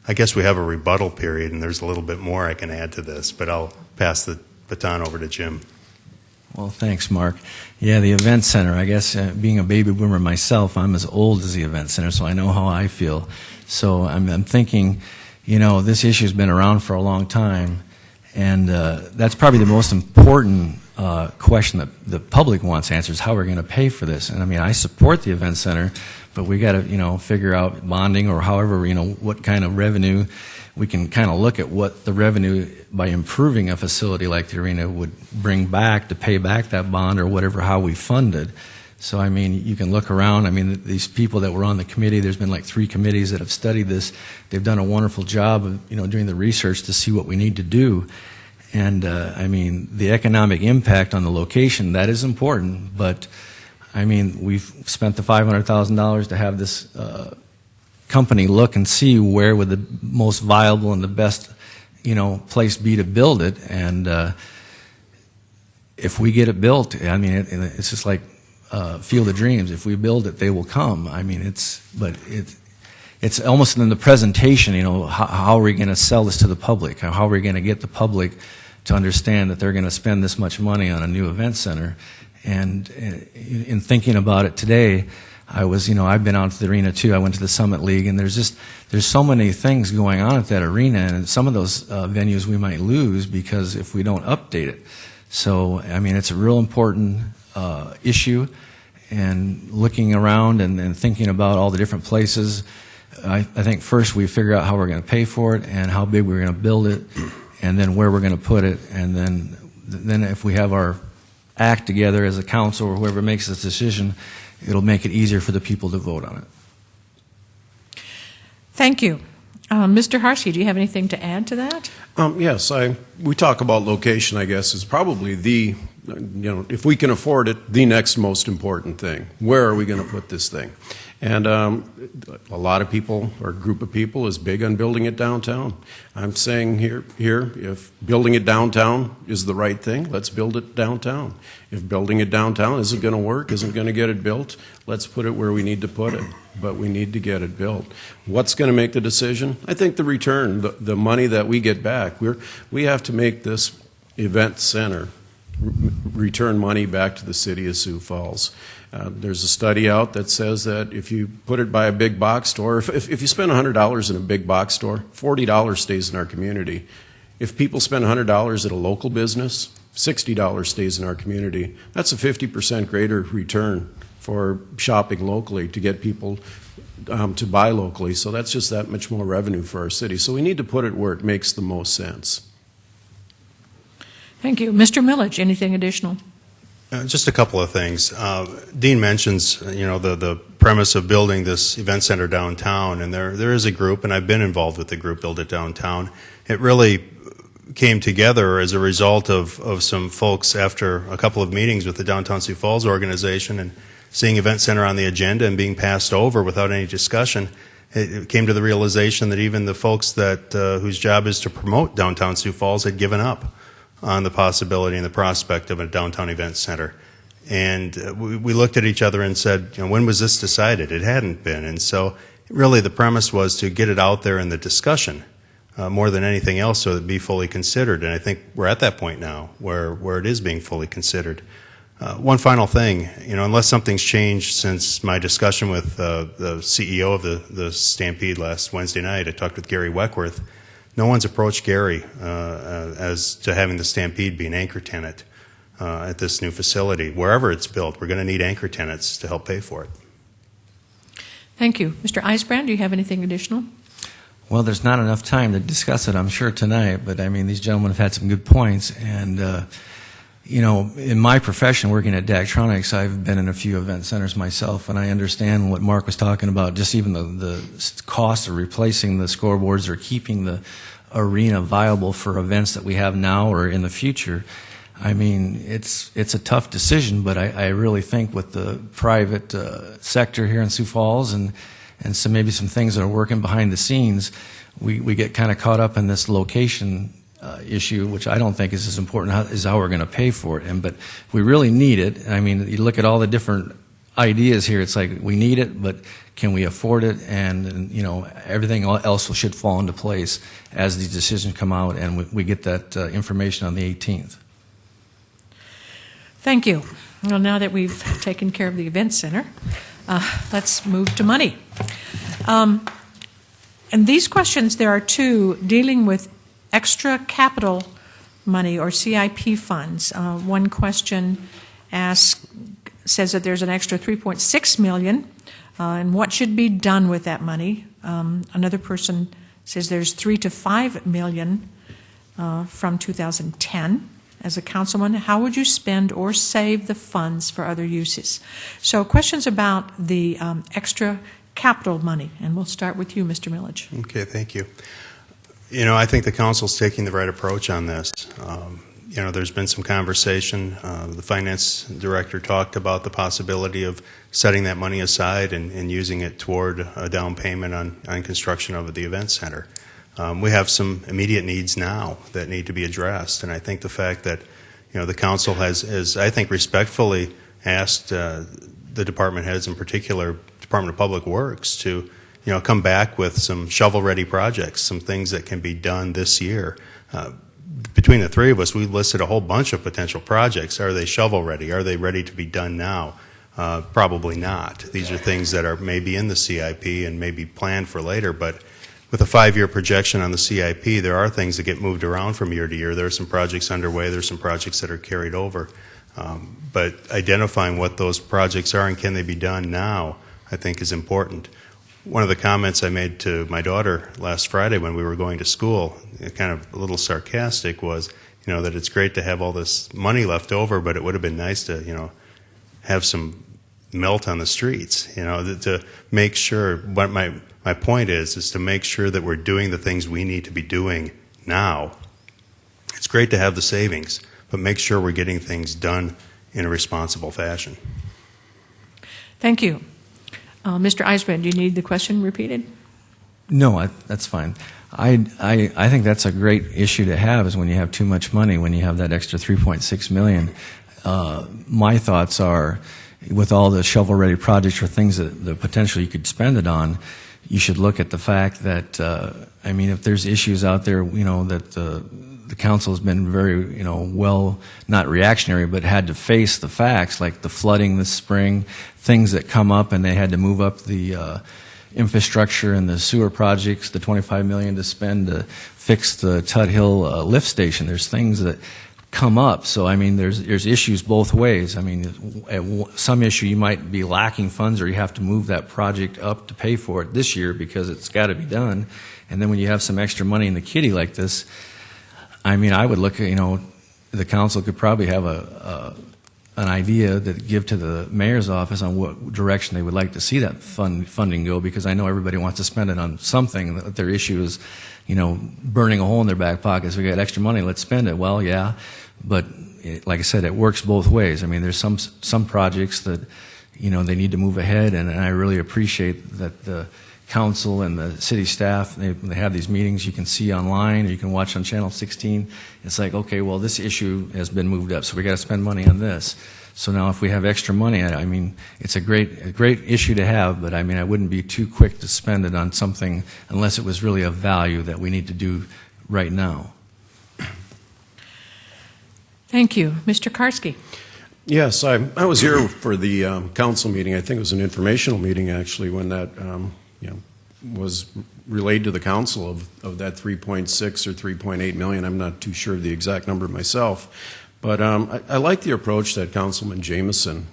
I guess we have a rebuttal period, and there's a little bit more I can add to this, but I'll pass the baton over to Jim. Well, thanks, Mark. Yeah, the event center, I guess being a baby boomer myself, I'm as old as the event center, so I know how I feel. So I'm thinking, this issue's been around for a long time, and that's probably the most important question that the public wants answers, how we're going to pay for this. And I support the event center, but we got to, figure out bonding or however, what kind of revenue. We can kind of look at what the revenue by improving a facility like the arena would bring back to pay back that bond or whatever, how we fund it. So, you can look around. These people that were on the committee, there's been like 3 committees that have studied this. They've done a wonderful job of, doing the research to see what we need to do. And, the economic impact on the location, that is important. But, we've spent the $500,000 to have this company look and see where would the most viable and the best, place be to build it. And if we get it built, it's just like Field of Dreams. If we build it, they will come. It's almost in the presentation, how are we going to sell this to the public? How are we going to get the public to understand that they're going to spend this much money on a new event center? And in thinking about it today, I've been out to the arena too. I went to the Summit League, and there's so many things going on at that arena, and some of those venues we might lose because if we don't update it. So, it's a real important issue, and looking around and thinking about all the different places. I think first we figure out how we're going to pay for it and how big we're going to build it, and then where we're going to put it, and then if we have our act together as a council or whoever makes this decision, it'll make it easier for the people to vote on it. Thank you. Mr. Harsky, do you have anything to add to that? Yes, we talk about location, I guess, is probably if we can afford it, the next most important thing. Where are we going to put this thing? And a lot of people, or a group of people, is big on building it downtown. I'm saying here, if building it downtown is the right thing, let's build it downtown. If building it downtown isn't going to work, isn't going to get it built, let's put it where we need to put it. But we need to get it built. What's going to make the decision? I think the return, the money that we get back. We have to make this event center return money back to the City of Sioux Falls. There's a study out that says that if you put it by a big box store, if you spend $100 in a big box store, $40 stays in our community. If people spend $100 at a local business, $60 stays in our community. That's a 50% greater return for shopping locally to get people to buy locally. So that's just that much more revenue for our city. So we need to put it where it makes the most sense. Thank you. Mr. Millage, anything additional? Just a couple of things. Dean mentions, the premise of building this event center downtown, and there is a group, and I've been involved with the group Build It Downtown. It really came together as a result of some folks after a couple of meetings with the Downtown Sioux Falls organization and seeing event center on the agenda and being passed over without any discussion. It came to the realization that even the folks that whose job is to promote Downtown Sioux Falls had given up on the possibility and the prospect of a downtown event center. And we looked at each other and said, when was this decided? It hadn't been. And so really the premise was to get it out there in the discussion more than anything else so that it be fully considered. And I think we're at that point now where it is being fully considered. One final thing, unless something's changed since my discussion with the CEO of the Stampede last Wednesday night, I talked with Gary Weckworth. No one's approached Gary as to having the Stampede be an anchor tenant at this new facility. Wherever it's built, we're going to need anchor tenants to help pay for it. Thank you. Mr. Eisbrand, do you have anything additional? Well, there's not enough time to discuss it, I'm sure, tonight, but these gentlemen have had some good points. And, in my profession, working at Daktronics, I've been in a few event centers myself, and I understand what Mark was talking about, just even the cost of replacing the scoreboards or keeping the arena viable for events that we have now or in the future. It's a tough decision, but I really think with the private sector here in Sioux Falls and maybe some things that are working behind the scenes, we get kind of caught up in this location issue, which I don't think is as important as how we're going to pay for it. But we really need it. You look at all the different ideas here. It's like we need it, but can we afford it? And everything else should fall into place as these decisions come out, and we get that information on the 18th. Thank you. Well, now that we've taken care of the event center, let's move to money. And these questions, there are two dealing with extra capital money or CIP funds. One question says that there's an extra $3.6 million, and what should be done with that money. Another person says there's $3 to $5 million from 2010. As a councilman, how would you spend or save the funds for other uses? So questions about the extra capital money, and we'll start with you, Mr. Millage. Okay, thank you. I think the council's taking the right approach on this. There's been some conversation. The finance director talked about the possibility of setting that money aside and using it toward a down payment on construction of the event center. We have some immediate needs now that need to be addressed, and I think the fact that the council has I think respectfully asked the department heads, in particular Department of Public Works, to come back with some shovel-ready projects, some things that can be done this year. Between the three of us, we listed a whole bunch of potential projects. Are they shovel-ready? Are they ready to be done now? Probably not. These are things that are maybe in the CIP and maybe planned for later, but with a 5-year projection on the CIP, there are things that get moved around from year to year. There are some projects underway. There are some projects that are carried over. But identifying what those projects are and can they be done now, I think, is important. One of the comments I made to my daughter last Friday when we were going to school, kind of a little sarcastic, was, that it's great to have all this money left over, but it would have been nice to, have some melt on the streets, to make sure. What my point is to make sure that we're doing the things we need to be doing now. It's great to have the savings, but make sure we're getting things done in a responsible fashion. Thank you. Mr. Eisman, do you need the question repeated? No, that's fine. I think that's a great issue to have, is when you have too much money, when you have that extra $3.6 million. My thoughts are, with all the shovel-ready projects or things that the potential you could spend it on, you should look at the fact that, if there's issues out there, that the council has been very, well, not reactionary, but had to face the facts, like the flooding this spring, things that come up, and they had to move up the infrastructure and the sewer projects, the $25 million to spend to fix the Tut Hill lift station. There's things that come up. So, there's issues both ways. At some issue you might be lacking funds, or you have to move that project up to pay for it this year because it's got to be done. And then when you have some extra money in the kitty like this, I would look at, the council could probably have an idea that give to the mayor's office on what direction they would like to see that funding go, because I know everybody wants to spend it on something. Their issue is, burning a hole in their back pockets. We got extra money, let's spend it. Well, yeah, but like I said, it works both ways. There's some projects that, they need to move ahead, and I really appreciate that the council and the city staff, they have these meetings you can see online, or you can watch on Channel 16. It's like, okay, well, this issue has been moved up, so we got to spend money on this. So now if we have extra money, it's a great issue to have, but I wouldn't be too quick to spend it on something unless it was really of value that we need to do right now. Thank you. Mr. Karski. Yes, I was here for the council meeting. I think it was an informational meeting, actually, when that was relayed to the council of that 3.6 or 3.8 million. I'm not too sure of the exact number myself. But I like the approach that Councilman Jameson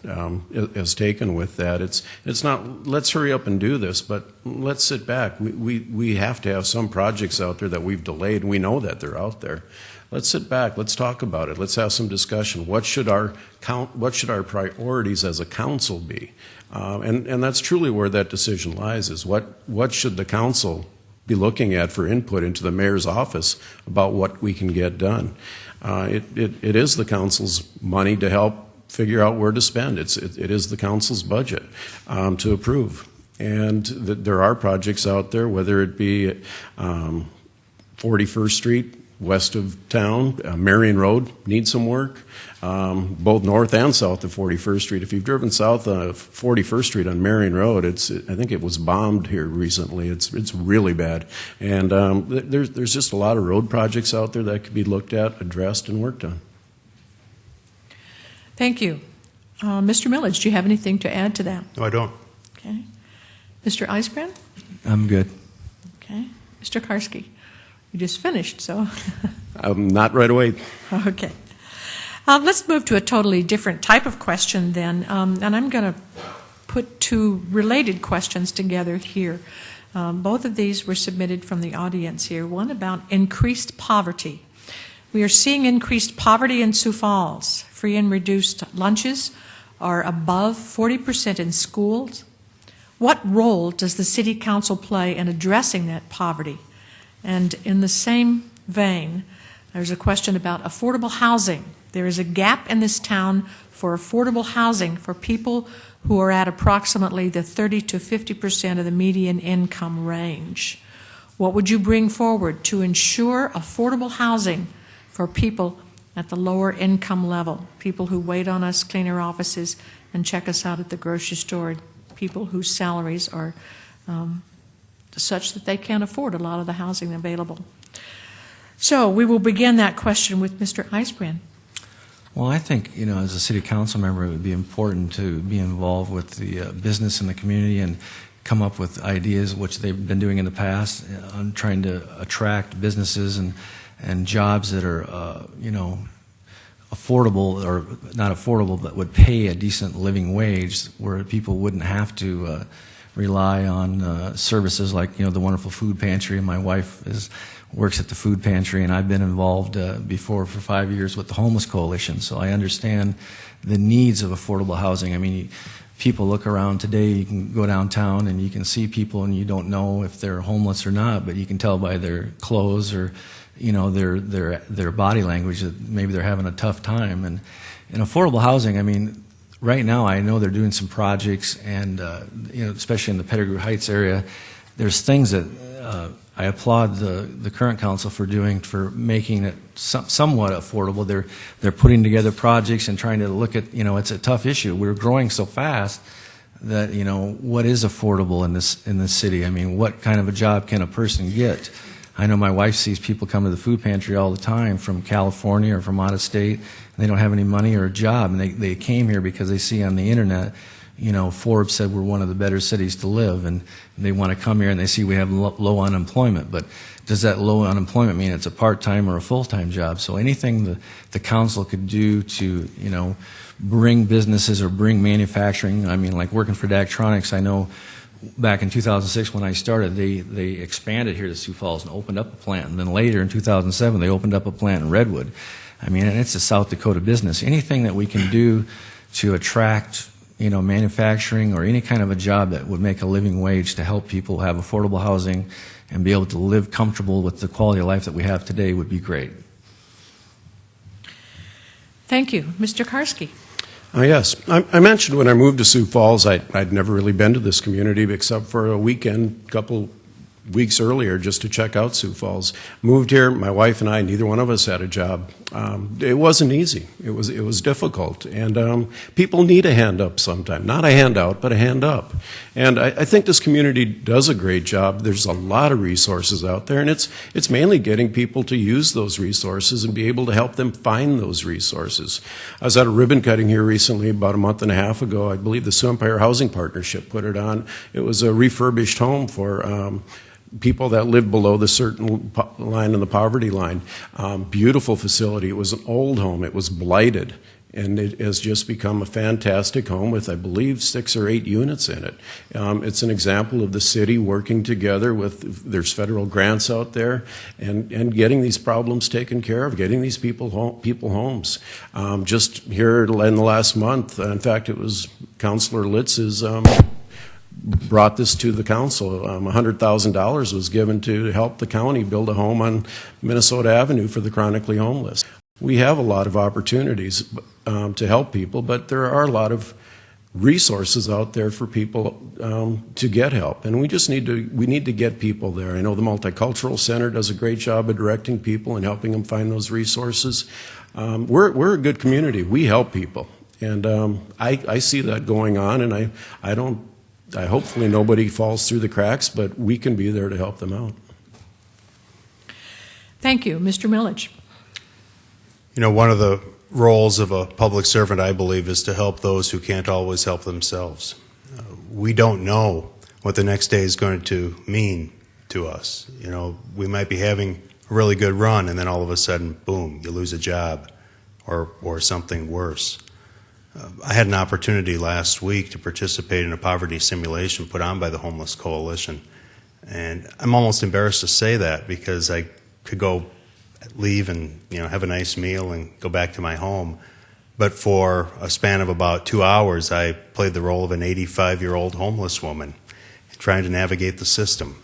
has taken with that. It's not, let's hurry up and do this, but let's sit back. We have to have some projects out there that we've delayed, and we know that they're out there. Let's sit back. Let's talk about it. Let's have some discussion. What should our priorities as a council be? And that's truly where that decision lies, is what should the council be looking at for input into the mayor's office about what we can get done. It is the council's money to help figure out where to spend. It is the council's budget to approve. And there are projects out there, whether it be 41st Street, west of town. Marion Road needs some work, both north and south of 41st Street. If you've driven south of 41st Street on Marion Road, I think it was bombed here recently. It's really bad. And there's just a lot of road projects out there that could be looked at, addressed, and worked on. Thank you. Mr. Millage, do you have anything to add to that? No, I don't. Okay. Mr. Eisbrand? I'm good. Okay. Mr. Karski? You just finished, so. Not right away. Okay. Let's move to a totally different type of question then, and I'm going to put two related questions together here. Both of these were submitted from the audience here. One about increased poverty. We are seeing increased poverty in Sioux Falls. Free and reduced lunches are above 40% in schools. What role does the City Council play in addressing that poverty? And in the same vein, there's a question about affordable housing. There is a gap in this town for affordable housing for people who are at approximately the 30 to 50% of the median income range. What would you bring forward to ensure affordable housing for people at the lower income level, people who wait on us, clean our offices, and check us out at the grocery store, people whose salaries are such that they can't afford a lot of the housing available? So we will begin that question with Mr. Eisbrand. Well, I think, as a city council member, it would be important to be involved with the business in the community and come up with ideas, which they've been doing in the past, on trying to attract businesses and jobs that are, affordable, or not affordable, but would pay a decent living wage, where people wouldn't have to rely on services like, the wonderful food pantry. My wife works at the food pantry, and I've been involved before for 5 years with the Homeless Coalition, so I understand the needs of affordable housing. I mean, people look around today, you can go downtown and you can see people and you don't know if they're homeless or not, but you can tell by their clothes or their body language that maybe they're having a tough time. And in affordable housing, I mean, right now I know they're doing some projects, and especially in the Pettigrew Heights area, there's things that I applaud the current council for doing, for making it somewhat affordable. They're putting together projects and trying to look at, it's a tough issue. We're growing so fast that, what is affordable in this city? I mean, what kind of a job can a person get? I know my wife sees people come to the food pantry all the time from California or from out of state, and they don't have any money or a job, and they came here because they see on the internet, Forbes said we're one of the better cities to live, and they want to come here and they see we have low unemployment. But does that low unemployment mean it's a part-time or a full-time job? So anything the council could do to, bring businesses or bring manufacturing, I mean, like working for Daktronics, I know back in 2006 when I started, they expanded here to Sioux Falls and opened up a plant. And then later in 2007, they opened up a plant in Redwood. I mean, and it's a South Dakota business. Anything that we can do to attract, manufacturing or any kind of a job that would make a living wage to help people have affordable housing and be able to live comfortable with the quality of life that we have today would be great. Thank you. Mr. Karski. Yes. I mentioned when I moved to Sioux Falls, I'd never really been to this community except for a weekend, couple weeks earlier, just to check out Sioux Falls. Moved here, my wife and I, neither one of us had a job. It wasn't easy. It was difficult. And people need a hand up sometime. Not a handout, but a hand up. And I think this community does a great job. There's a lot of resources out there, and it's mainly getting people to use those resources and be able to help them find those resources. I was at a ribbon cutting here recently, about a month and a half ago. I believe the Sioux Empire Housing Partnership put it on. It was a refurbished home for people that live below the certain line in the poverty line. Beautiful facility. It was an old home. It was blighted, and it has just become a fantastic home with, I believe, 6 or 8 units in it. It's an example of the city working together with, there's federal grants out there, and getting these problems taken care of, getting these people homes. Just here in the last month, in fact, it was Councilor Litz's brought this to the council. $100,000 was given to help the county build a home on Minnesota Avenue for the chronically homeless. We have a lot of opportunities to help people, but there are a lot of resources out there for people to get help, and we need to get people there. I know the Multicultural Center does a great job of directing people and helping them find those resources. We're a good community. We help people, and I see that going on, and I hopefully nobody falls through the cracks, but we can be there to help them out. Thank you. Mr. Milledge. You know, one of the roles of a public servant, I believe, is to help those who can't always help themselves. We don't know what the next day is going to mean to us. You know, we might be having a really good run, and then all of a sudden, boom, you lose a job or something worse. I had an opportunity last week to participate in a poverty simulation put on by the Homeless Coalition. And I'm almost embarrassed to say that, because I could leave and have a nice meal and go back to my home. But for a span of about 2 hours, I played the role of an 85-year-old homeless woman trying to navigate the system.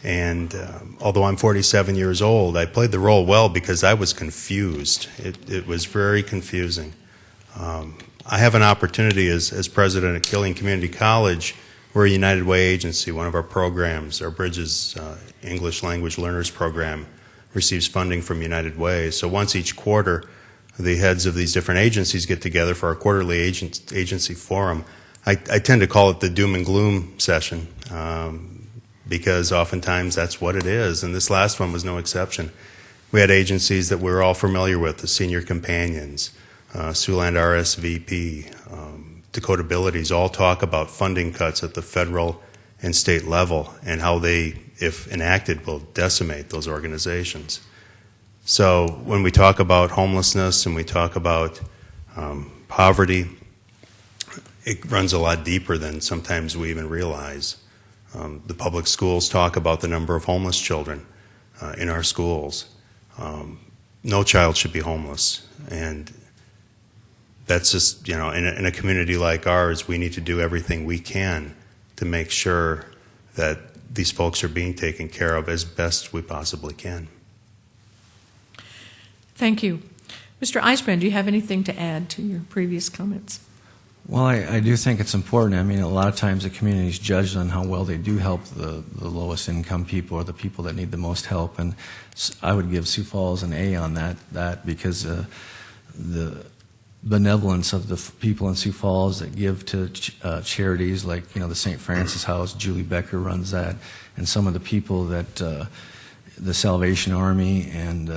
And although I'm 47 years old, I played the role well because I was confused. It was very confusing. I have an opportunity as president at Killeen Community College. We're a United Way agency. One of our programs, our Bridges English Language Learners Program, receives funding from United Way. So once each quarter, the heads of these different agencies get together for our quarterly agency forum. I tend to call it the doom and gloom session because oftentimes that's what it is, and this last one was no exception. We had agencies that we're all familiar with, the Senior Companions, Siouxland RSVP, Dakota Abilities, all talk about funding cuts at the federal and state level and how they, if enacted, will decimate those organizations. So when we talk about homelessness and we talk about poverty, it runs a lot deeper than sometimes we even realize. The public schools talk about the number of homeless children in our schools. No child should be homeless, and that's just, in a community like ours, we need to do everything we can to make sure that these folks are being taken care of as best we possibly can. Thank you. Mr. Eisbrand, do you have anything to add to your previous comments? Well, I do think it's important. I mean, a lot of times the community is judged on how well they do help the lowest income people or the people that need the most help. And I would give Sioux Falls an A on that because the benevolence of the people in Sioux Falls that give to charities like, the St. Francis House, Julie Becker runs that, and some of the people that the Salvation Army, and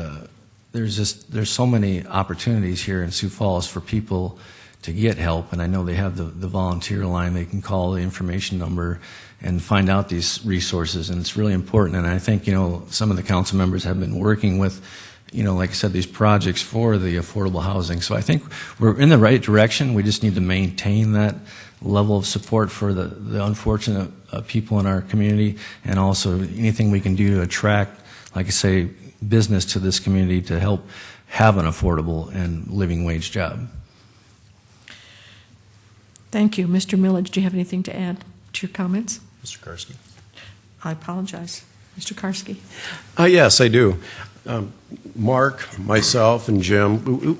there's so many opportunities here in Sioux Falls for people to get help, and I know they have the volunteer line. They can call the information number and find out these resources, and it's really important. And I think, some of the council members have been working with, like I said, these projects for the affordable housing. So I think we're in the right direction. We just need to maintain that level of support for the unfortunate people in our community, and also anything we can do to attract, like I say, business to this community to help have an affordable and living wage job. Thank you. Mr. Milledge, do you have anything to add to your comments? Mr. Karski. I apologize. Mr. Karski. Yes, I do. Mark, myself, and Jim,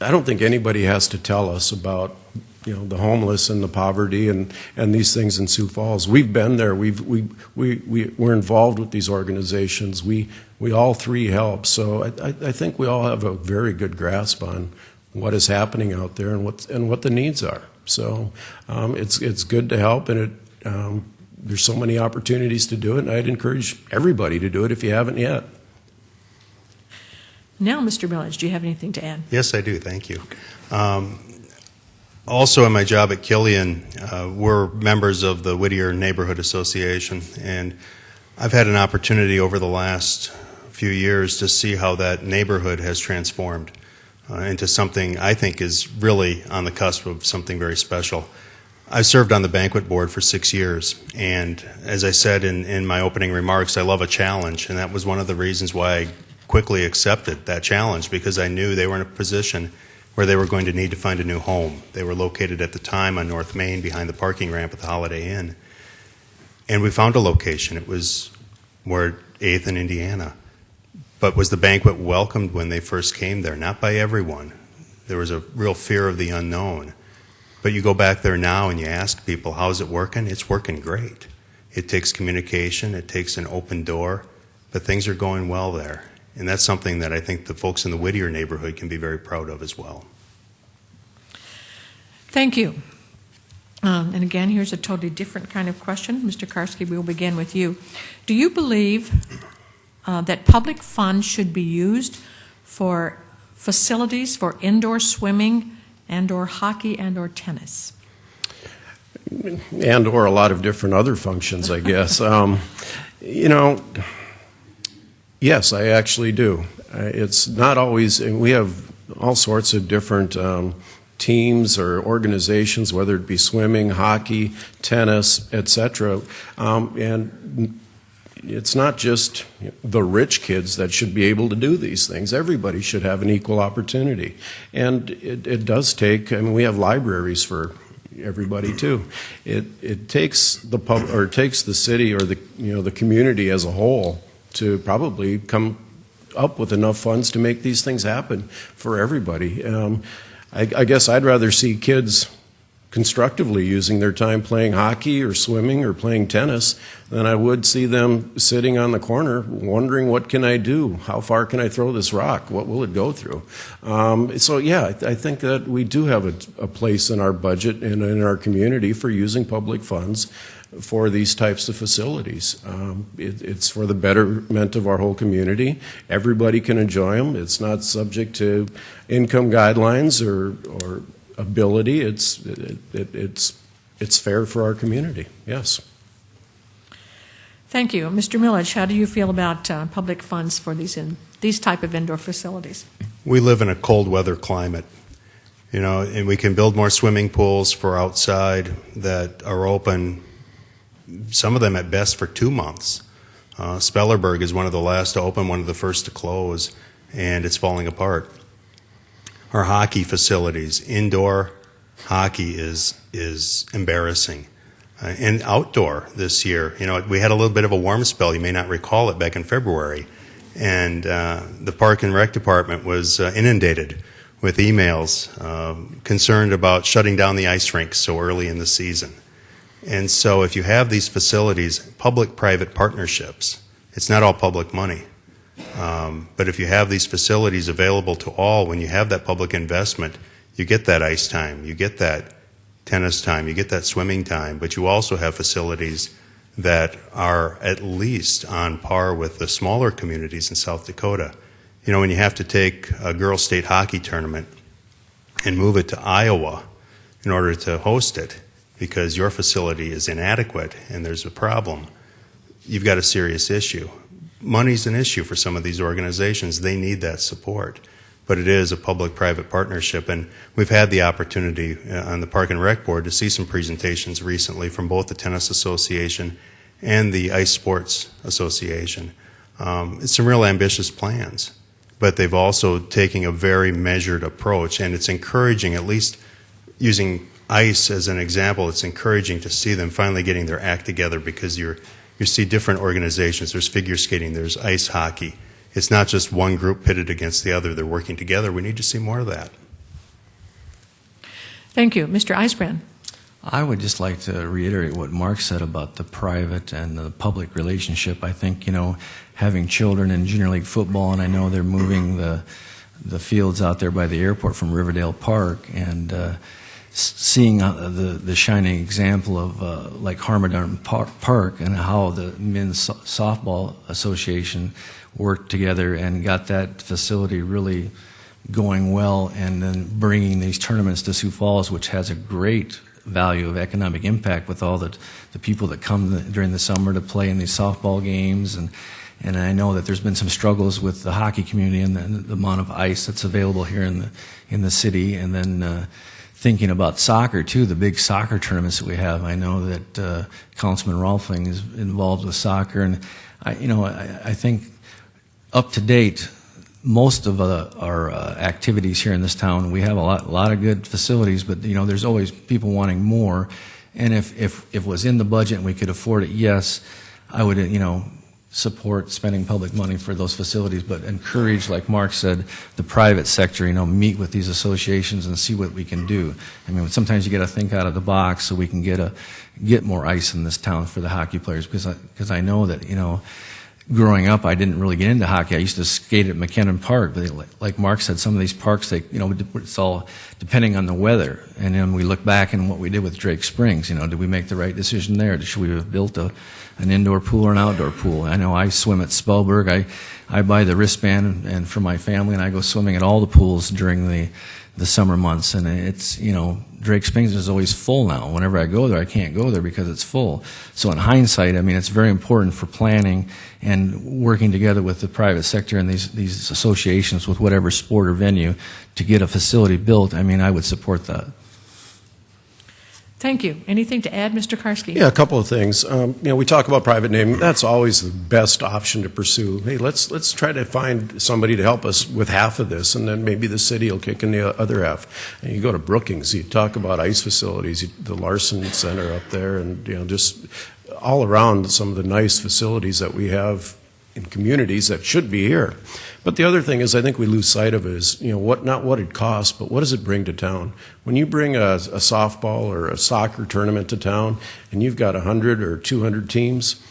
I don't think anybody has to tell us about the homeless and the poverty and these things in Sioux Falls. We've been there. We're involved with these organizations. We all three help. So I think we all have a very good grasp on what is happening out there and what the needs are. So it's good to help, and there's so many opportunities to do it, and I'd encourage everybody to do it if you haven't yet. Now, Mr. Milledge, do you have anything to add? Yes, I do. Thank you. Also, in my job at Killeen, we're members of the Whittier Neighborhood Association, and I've had an opportunity over the last few years to see how that neighborhood has transformed into something I think is really on the cusp of something very special. I've served on the banquet board for 6 years, and as I said in my opening remarks, I love a challenge, and that was one of the reasons why I quickly accepted that challenge, because I knew they were in a position where they were going to need to find a new home. They were located at the time on North Main behind the parking ramp at the Holiday Inn, and we found a location. It was where 8th and Indiana. But was the banquet welcomed when they first came there? Not by everyone. There was a real fear of the unknown. But you go back there now and you ask people, how's it working? It's working great. It takes communication, it takes an open door, but things are going well there. And that's something that I think the folks in the Whittier neighborhood can be very proud of as well. Thank you. And again, here's a totally different kind of question. Mr. Karski, we will begin with you. Do you believe that public funds should be used for facilities for indoor swimming and/or hockey and/or tennis? And or a lot of different other functions, I guess. Yes, I actually do. It's not always, and we have all sorts of different teams or organizations, whether it be swimming, hockey, tennis, etc. And it's not just the rich kids that should be able to do these things. Everybody should have an equal opportunity. And it does take, we have libraries for everybody too. It takes the city or the community as a whole to probably come up with enough funds to make these things happen for everybody. I guess I'd rather see kids constructively using their time playing hockey or swimming or playing tennis than I would see them sitting on the corner wondering, what can I do? How far can I throw this rock? What will it go through? So yeah, I think that we do have a place in our budget and in our community for using public funds for these types of facilities. It's for the betterment of our whole community. Everybody can enjoy them. It's not subject to income guidelines or ability. It's fair for our community. Yes. Thank you. Mr. Millage, how do you feel about public funds for these type of indoor facilities? We live in a cold weather climate, and we can build more swimming pools for outside that are open, some of them at best for 2 months. Spellerberg is one of the last to open, one of the first to close, and it's falling apart. Our hockey facilities, indoor hockey is embarrassing. And outdoor this year, we had a little bit of a warm spell. You may not recall it back in February. And the Park and Rec Department was inundated with emails concerned about shutting down the ice rinks so early in the season. And so if you have these facilities, public-private partnerships, it's not all public money. But if you have these facilities available to all, when you have that public investment, you get that ice time, you get that tennis time, you get that swimming time, but you also have facilities that are at least on par with the smaller communities in South Dakota. When you have to take a girls' state hockey tournament and move it to Iowa in order to host it because your facility is inadequate and there's a problem, you've got a serious issue. Money's an issue for some of these organizations. They need that support. But it is a public-private partnership, and we've had the opportunity on the Park and Rec Board to see some presentations recently from both the Tennis Association and the Ice Sports Association. It's some real ambitious plans, but they've also taken a very measured approach, and it's encouraging, at least using ice as an example, it's encouraging to see them finally getting their act together, because you see different organizations. There's figure skating, there's ice hockey. It's not just one group pitted against the other. They're working together. We need to see more of that. Thank you. Mr. Eisbrand. I would just like to reiterate what Mark said about the private and the public relationship. I think, having children in junior league football, and I know they're moving the fields out there by the airport from Riverdale Park, and seeing the shining example of like Harmadon Park and how the Men's Softball Association worked together and got that facility really going well, and then bringing these tournaments to Sioux Falls, which has a great value of economic impact with all the people that come during the summer to play in these softball games. And I know that there's been some struggles with the hockey community and the amount of ice that's available here in the city. And then thinking about soccer too, the big soccer tournaments that we have. I know that Councilman Rolfing is involved with soccer, and I think up to date, most of our activities here in this town, we have a lot of good facilities, but there's always people wanting more. And if it was in the budget and we could afford it, yes, I would support spending public money for those facilities, but encourage, like Mark said, the private sector, meet with these associations and see what we can do. I mean, sometimes you got to think out of the box so we can get more ice in this town for the hockey players, because I know that, growing up, I didn't really get into hockey. I used to skate at McKinnon Park, but like Mark said, some of these parks, it's all depending on the weather. And then we look back and what we did with Drake Springs. Did we make the right decision there? Should we have built an indoor pool or an outdoor pool? I know I swim at Spellberg. I buy the wristband and for my family, and I go swimming at all the pools during the summer months. And it's, Drake Springs is always full now. Whenever I go there, I can't go there because it's full. So in hindsight, I mean, it's very important for planning and working together with the private sector and these associations with whatever sport or venue to get a facility built. I mean, I would support that. Thank you. Anything to add, Mr. Karski? Yeah, a couple of things. We talk about private naming. That's always the best option to pursue. Hey, let's try to find somebody to help us with half of this, and then maybe the city will kick in the other half. And you go to Brookings, you talk about ice facilities, the Larson Center up there, and just all around some of the nice facilities that we have in communities that should be here. But the other thing is, I think we lose sight of is, not what it costs, but what does it bring to town? When you bring a softball or a soccer tournament to town, and you've got 100 or 200 teams,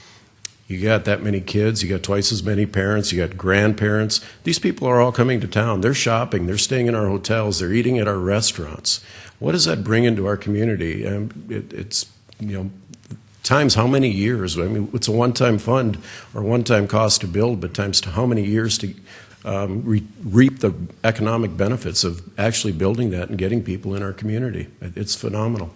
you got that many kids, you got twice as many parents, you got grandparents. These people are all coming to town. They're shopping, they're staying in our hotels, they're eating at our restaurants. What does that bring into our community? It's times how many years? I mean, it's a one-time fund or one-time cost to build, but times to how many years to reap the economic benefits of actually building that and getting people in our community. It's phenomenal.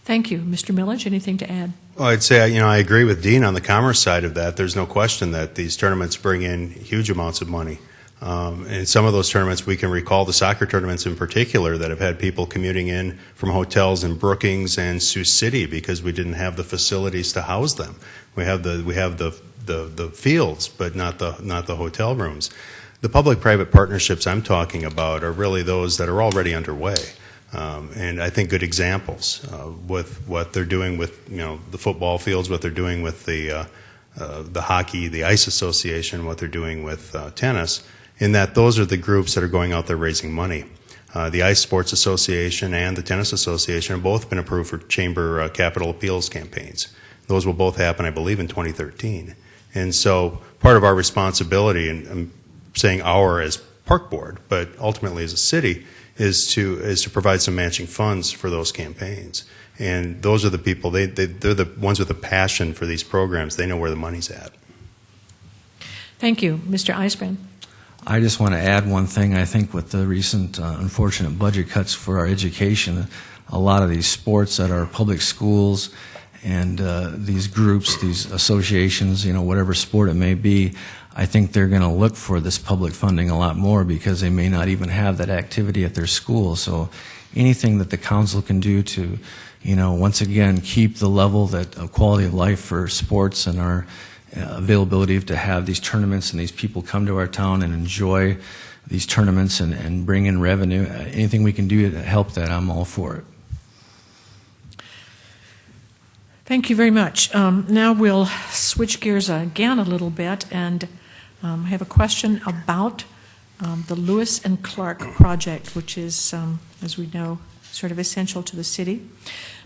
Thank you. Mr. Millage, anything to add? Well, I'd say, I agree with Dean on the commerce side of that. There's no question that these tournaments bring in huge amounts of money. And some of those tournaments, we can recall the soccer tournaments in particular that have had people commuting in from hotels in Brookings and Sioux City because we didn't have the facilities to house them. We have the fields, but not the hotel rooms. The public-private partnerships I'm talking about are really those that are already underway. And I think good examples with what they're doing with the football fields, what they're doing with the hockey, the ice association, what they're doing with tennis. In that those are the groups that are going out there raising money. The Ice Sports Association and the Tennis Association have both been approved for chamber capital appeals campaigns. Those will both happen, I believe, in 2013. And so part of our responsibility, and I'm saying our as park board, but ultimately as a city, is to provide some matching funds for those campaigns. And those are the people, they're the ones with the passion for these programs. They know where the money's at. Thank you. Mr. Eisbrand. I just want to add one thing. I think with the recent unfortunate budget cuts for our education, a lot of these sports at our public schools and these groups, these associations, whatever sport it may be, I think they're going to look for this public funding a lot more because they may not even have that activity at their school. So anything that the council can do to, once again, keep the level that quality of life for sports and our availability to have these tournaments and these people come to our town and enjoy these tournaments and bring in revenue. Anything we can do to help that, I'm all for it. Thank you very much. Now we'll switch gears again a little bit and have a question about the Lewis and Clark project, which is, as we know, sort of essential to the city.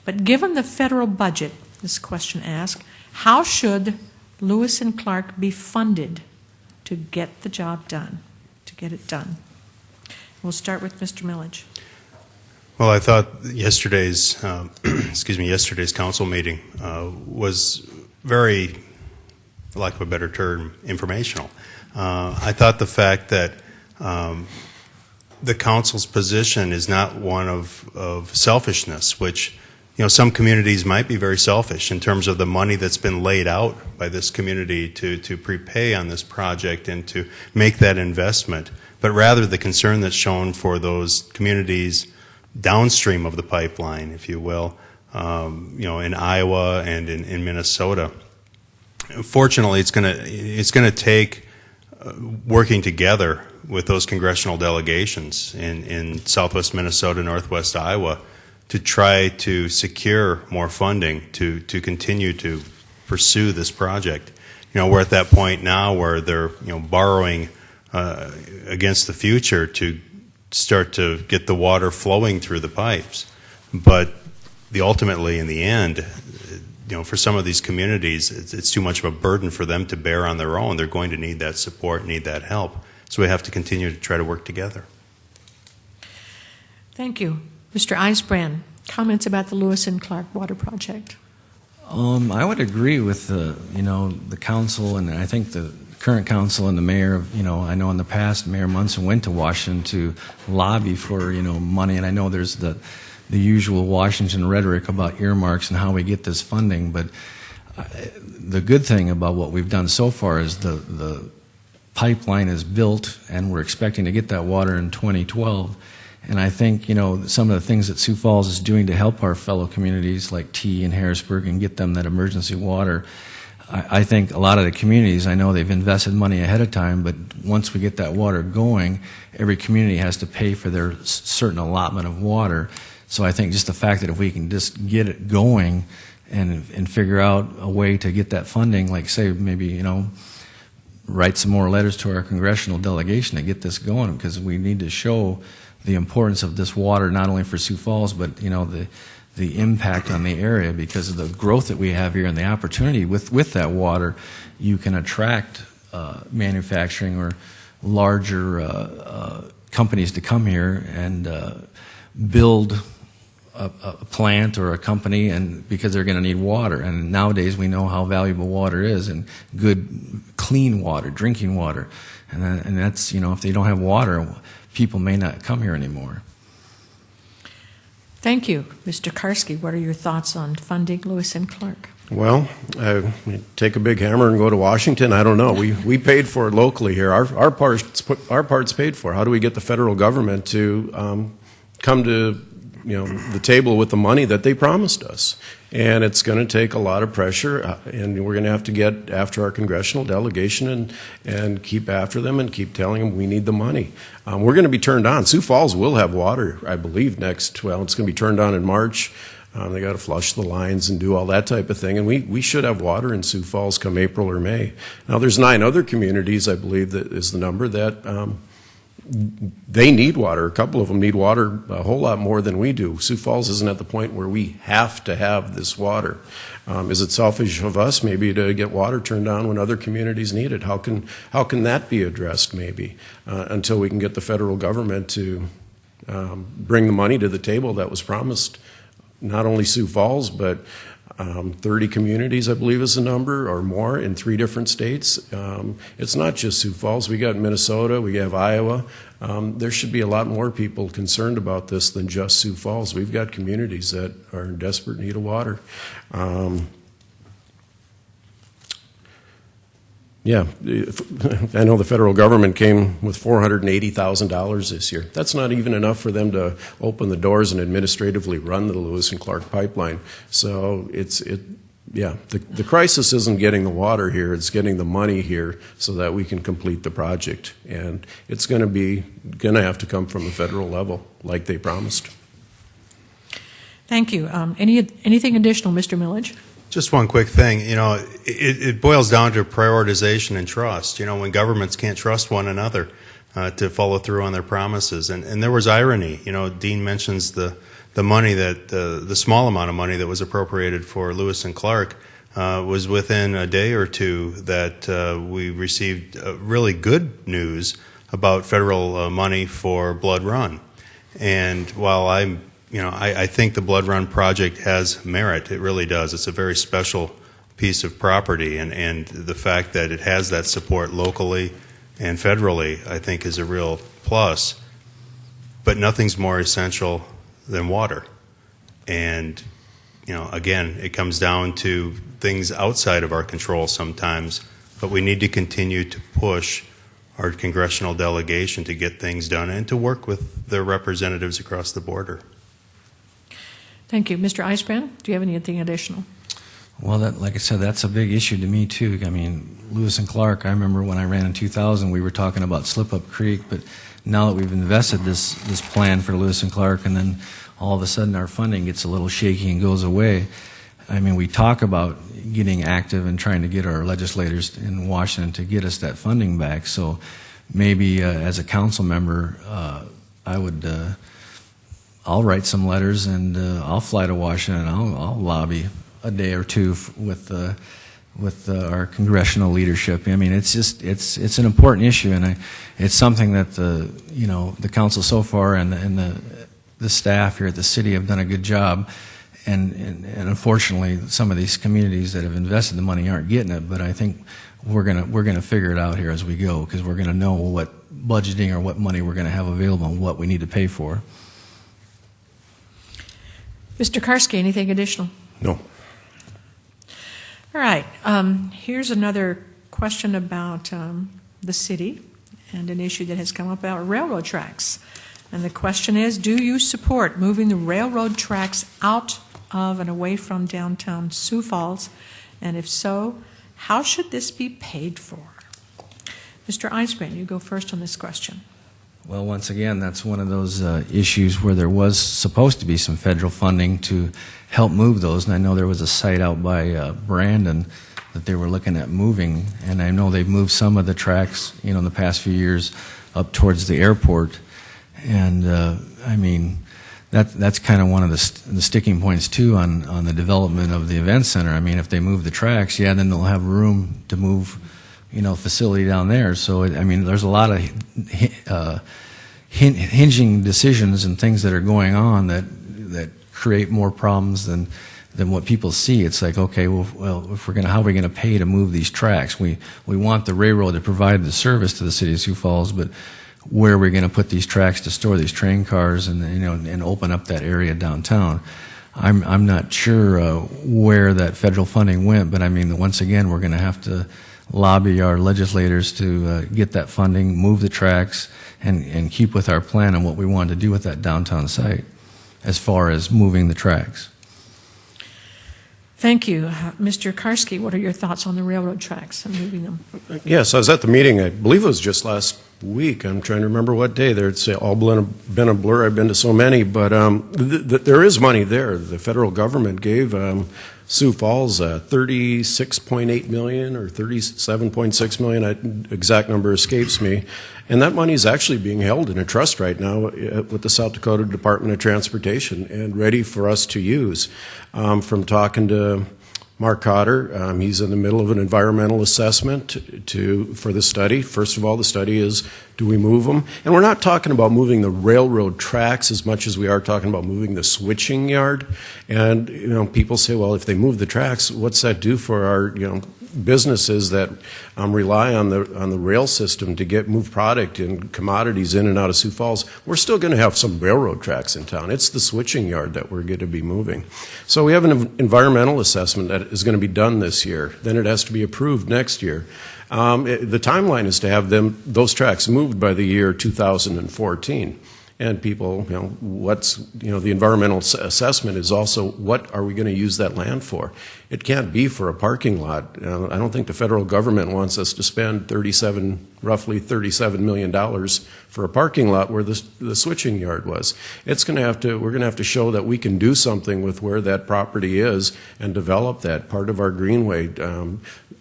But given the federal budget, this question asks, how should Lewis and Clark be funded to get the job done, to get it done? We'll start with Mr. Millage. Well, I thought yesterday's council meeting was very, for lack of a better term, informational. I thought the fact that the council's position is not one of selfishness, which some communities might be very selfish in terms of the money that's been laid out by this community to prepay on this project and to make that investment, but rather the concern that's shown for those communities downstream of the pipeline, if you will, in Iowa and in Minnesota. Fortunately, it's going to take working together with those congressional delegations in southwest Minnesota, northwest Iowa, to try to secure more funding to continue to pursue this project. we're at that point now where they're, borrowing against the future to start to get the water flowing through the pipes. But ultimately, in the end, for some of these communities, it's too much of a burden for them to bear on their own. They're going to need that support, need that help. So we have to continue to try to work together. Thank you. Mr. Eisbrand, comments about the Lewis and Clark Water Project? I would agree with the council, and I think the current council and the mayor. I know in the past Mayor Munson went to Washington to lobby for money, and I know there's the usual Washington rhetoric about earmarks and how we get this funding. But the good thing about what we've done so far is the pipeline is built, and we're expecting to get that water in 2012. And I think, some of the things that Sioux Falls is doing to help our fellow communities like T and Harrisburg and get them that emergency water, I think a lot of the communities, I know they've invested money ahead of time, but once we get that water going, every community has to pay for their certain allotment of water. So I think just the fact that if we can just get it going and figure out a way to get that funding, like say maybe, write some more letters to our congressional delegation to get this going, because we need to show the importance of this water, not only for Sioux Falls, but the impact on the area, because of the growth that we have here and the opportunity with that water. You can attract manufacturing or larger companies to come here and build a plant or a company, and because they're going to need water. And nowadays we know how valuable water is, and good, clean water, drinking water. And that's, if they don't have water, people may not come here anymore. Thank you. Mr. Karski, what are your thoughts on funding Lewis and Clark? Well, take a big hammer and go to Washington. I don't know. We paid for it locally here. Our part's paid for. How do we get the federal government to come to the table with the money that they promised us? And it's going to take a lot of pressure, and we're going to have to get after our congressional delegation and keep after them and keep telling them we need the money. We're going to be turned on. Sioux Falls will have water, I believe, it's going to be turned on in March. They got to flush the lines and do all that type of thing, and we should have water in Sioux Falls come April or May. Now, there's 9 other communities, I believe, that is the number that they need water. A couple of them need water a whole lot more than we do. Sioux Falls isn't at the point where we have to have this water. Is it selfish of us maybe to get water turned on when other communities need it? How can that be addressed maybe until we can get the federal government to bring the money to the table that was promised? Not only Sioux Falls, but 30 communities, I believe is the number, or more in 3 different states. It's not just Sioux Falls. We got Minnesota, we have Iowa. There should be a lot more people concerned about this than just Sioux Falls. We've got communities that are in desperate need of water. Yeah, I know the federal government came with $480,000 this year. That's not even enough for them to open the doors and administratively run the Lewis and Clark pipeline. So the crisis isn't getting the water here; it's getting the money here so that we can complete the project. And it's going to have to come from the federal level, like they promised. Thank you. Anything additional, Mr. Millage? Just one quick thing. It boils down to prioritization and trust. When governments can't trust one another to follow through on their promises. And there was irony. Dean mentions the money that, the small amount of money that was appropriated for Lewis and Clark was within a day or two that we received really good news about federal money for Blood Run. And while I think the Blood Run project has merit. It really does. It's a very special piece of property, and the fact that it has that support locally and federally, I think, is a real plus. But nothing's more essential than water. And, again, it comes down to things outside of our control sometimes, but we need to continue to push our congressional delegation to get things done and to work with their representatives across the border. Thank you. Mr. Eisbrand, do you have anything additional? Well, like I said, that's a big issue to me, too. I mean, Lewis and Clark, I remember when I ran in 2000, we were talking about Slip Up Creek, but now that we've invested this plan for Lewis and Clark, and then all of a sudden our funding gets a little shaky and goes away. I mean, we talk about getting active and trying to get our legislators in Washington to get us that funding back. So maybe as a council member, I'll write some letters and I'll fly to Washington. I'll lobby a day or two with our congressional leadership. I mean, it's an important issue, and it's something that the council so far and the staff here at the city have done a good job. And unfortunately, some of these communities that have invested the money aren't getting it. But I think we're gonna figure it out here as we go, because we're gonna know what budgeting or what money we're gonna have available and what we need to pay for. Mr. Karski, anything additional? No. All right. Here's another question about the city and an issue that has come up about railroad tracks. And the question is, do you support moving the railroad tracks out of and away from downtown Sioux Falls? And if so, how should this be paid for? Mr. Einsbrand, you go first on this question. Well, once again, that's one of those issues where there was supposed to be some federal funding to help move those. And I know there was a site out by Brandon that they were looking at moving. And I know they've moved some of the tracks, in the past few years up towards the airport. And, I mean, that's kind of one of the sticking points, too, on the development of the event center. I mean, if they move the tracks, then they'll have room to move, facility down there. So, I mean, there's a lot of hinging decisions and things that are going on that create more problems than what people see. It's like, okay, well, if how are we going to pay to move these tracks? We want the railroad to provide the service to the city of Sioux Falls, but where are we going to put these tracks to store these train cars and open up that area downtown? I'm not sure where that federal funding went, but I mean, once again, we're going to have to lobby our legislators to get that funding, move the tracks, and keep with our plan on what we want to do with that downtown site as far as moving the tracks. Thank you. Mr. Karski, what are your thoughts on the railroad tracks and moving them? Yes, I was at the meeting. I believe it was just last week. I'm trying to remember what day. It's all been a blur. I've been to so many, but there is money there. The federal government gave Sioux Falls $36.8 million or $37.6 million. Exact number escapes me. And that money is actually being held in a trust right now with the South Dakota Department of Transportation and ready for us to use. From talking to Mark Cotter, he's in the middle of an environmental assessment for the study. First of all, the study is, do we move them? And we're not talking about moving the railroad tracks as much as we are talking about moving the switching yard. And, people say, well, if they move the tracks, what's that do for our, businesses that rely on the rail system to move product and commodities in and out of Sioux Falls? We're still going to have some railroad tracks in town. It's the switching yard that we're going to be moving. So we have an environmental assessment that is going to be done this year. Then it has to be approved next year. The timeline is to have those tracks moved by the year 2014. And people, the environmental assessment is also, what are we going to use that land for? It can't be for a parking lot. I don't think the federal government wants us to spend roughly $37 million for a parking lot where the switching yard was. We're going to have to show that we can do something with where that property is and develop that part of our greenway,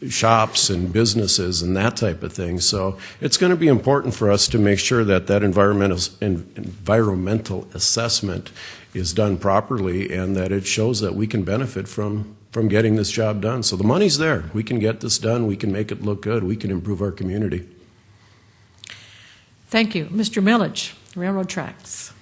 shops and businesses and that type of thing. So it's going to be important for us to make sure that environmental assessment is done properly and that it shows that we can benefit from getting this job done. So the money's there. We can get this done. We can make it look good. We can improve our community. Thank you. Mr. Millage, railroad tracks.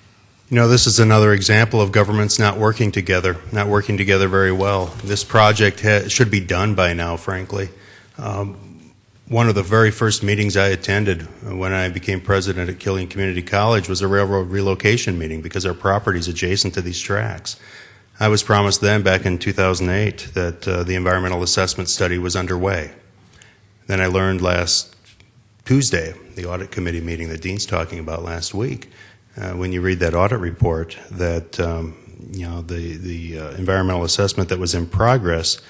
This is another example of governments not working together very well. This project should be done by now, frankly. One of the very first meetings I attended when I became president at Killeen Community College was a railroad relocation meeting because our property is adjacent to these tracks. I was promised then, back in 2008, that the environmental assessment study was underway. Then I learned last Tuesday, the audit committee meeting that Dean's talking about last week, when you read that audit report, that the environmental assessment that was in progress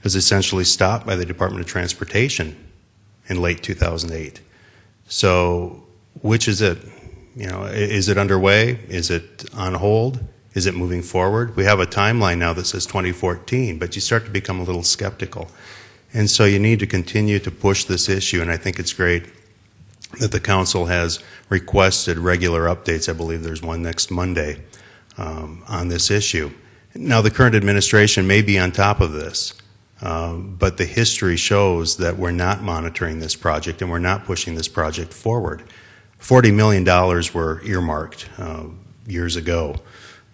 was essentially stopped by the Department of Transportation in late 2008. So, which is it? Is it underway? Is it on hold? Is it moving forward? We have a timeline now that says 2014, but you start to become a little skeptical. And so you need to continue to push this issue, and I think it's great that the council has requested regular updates. I believe there's one next Monday on this issue. Now, the current administration may be on top of this, but the history shows that we're not monitoring this project and we're not pushing this project forward. $40 million were earmarked years ago,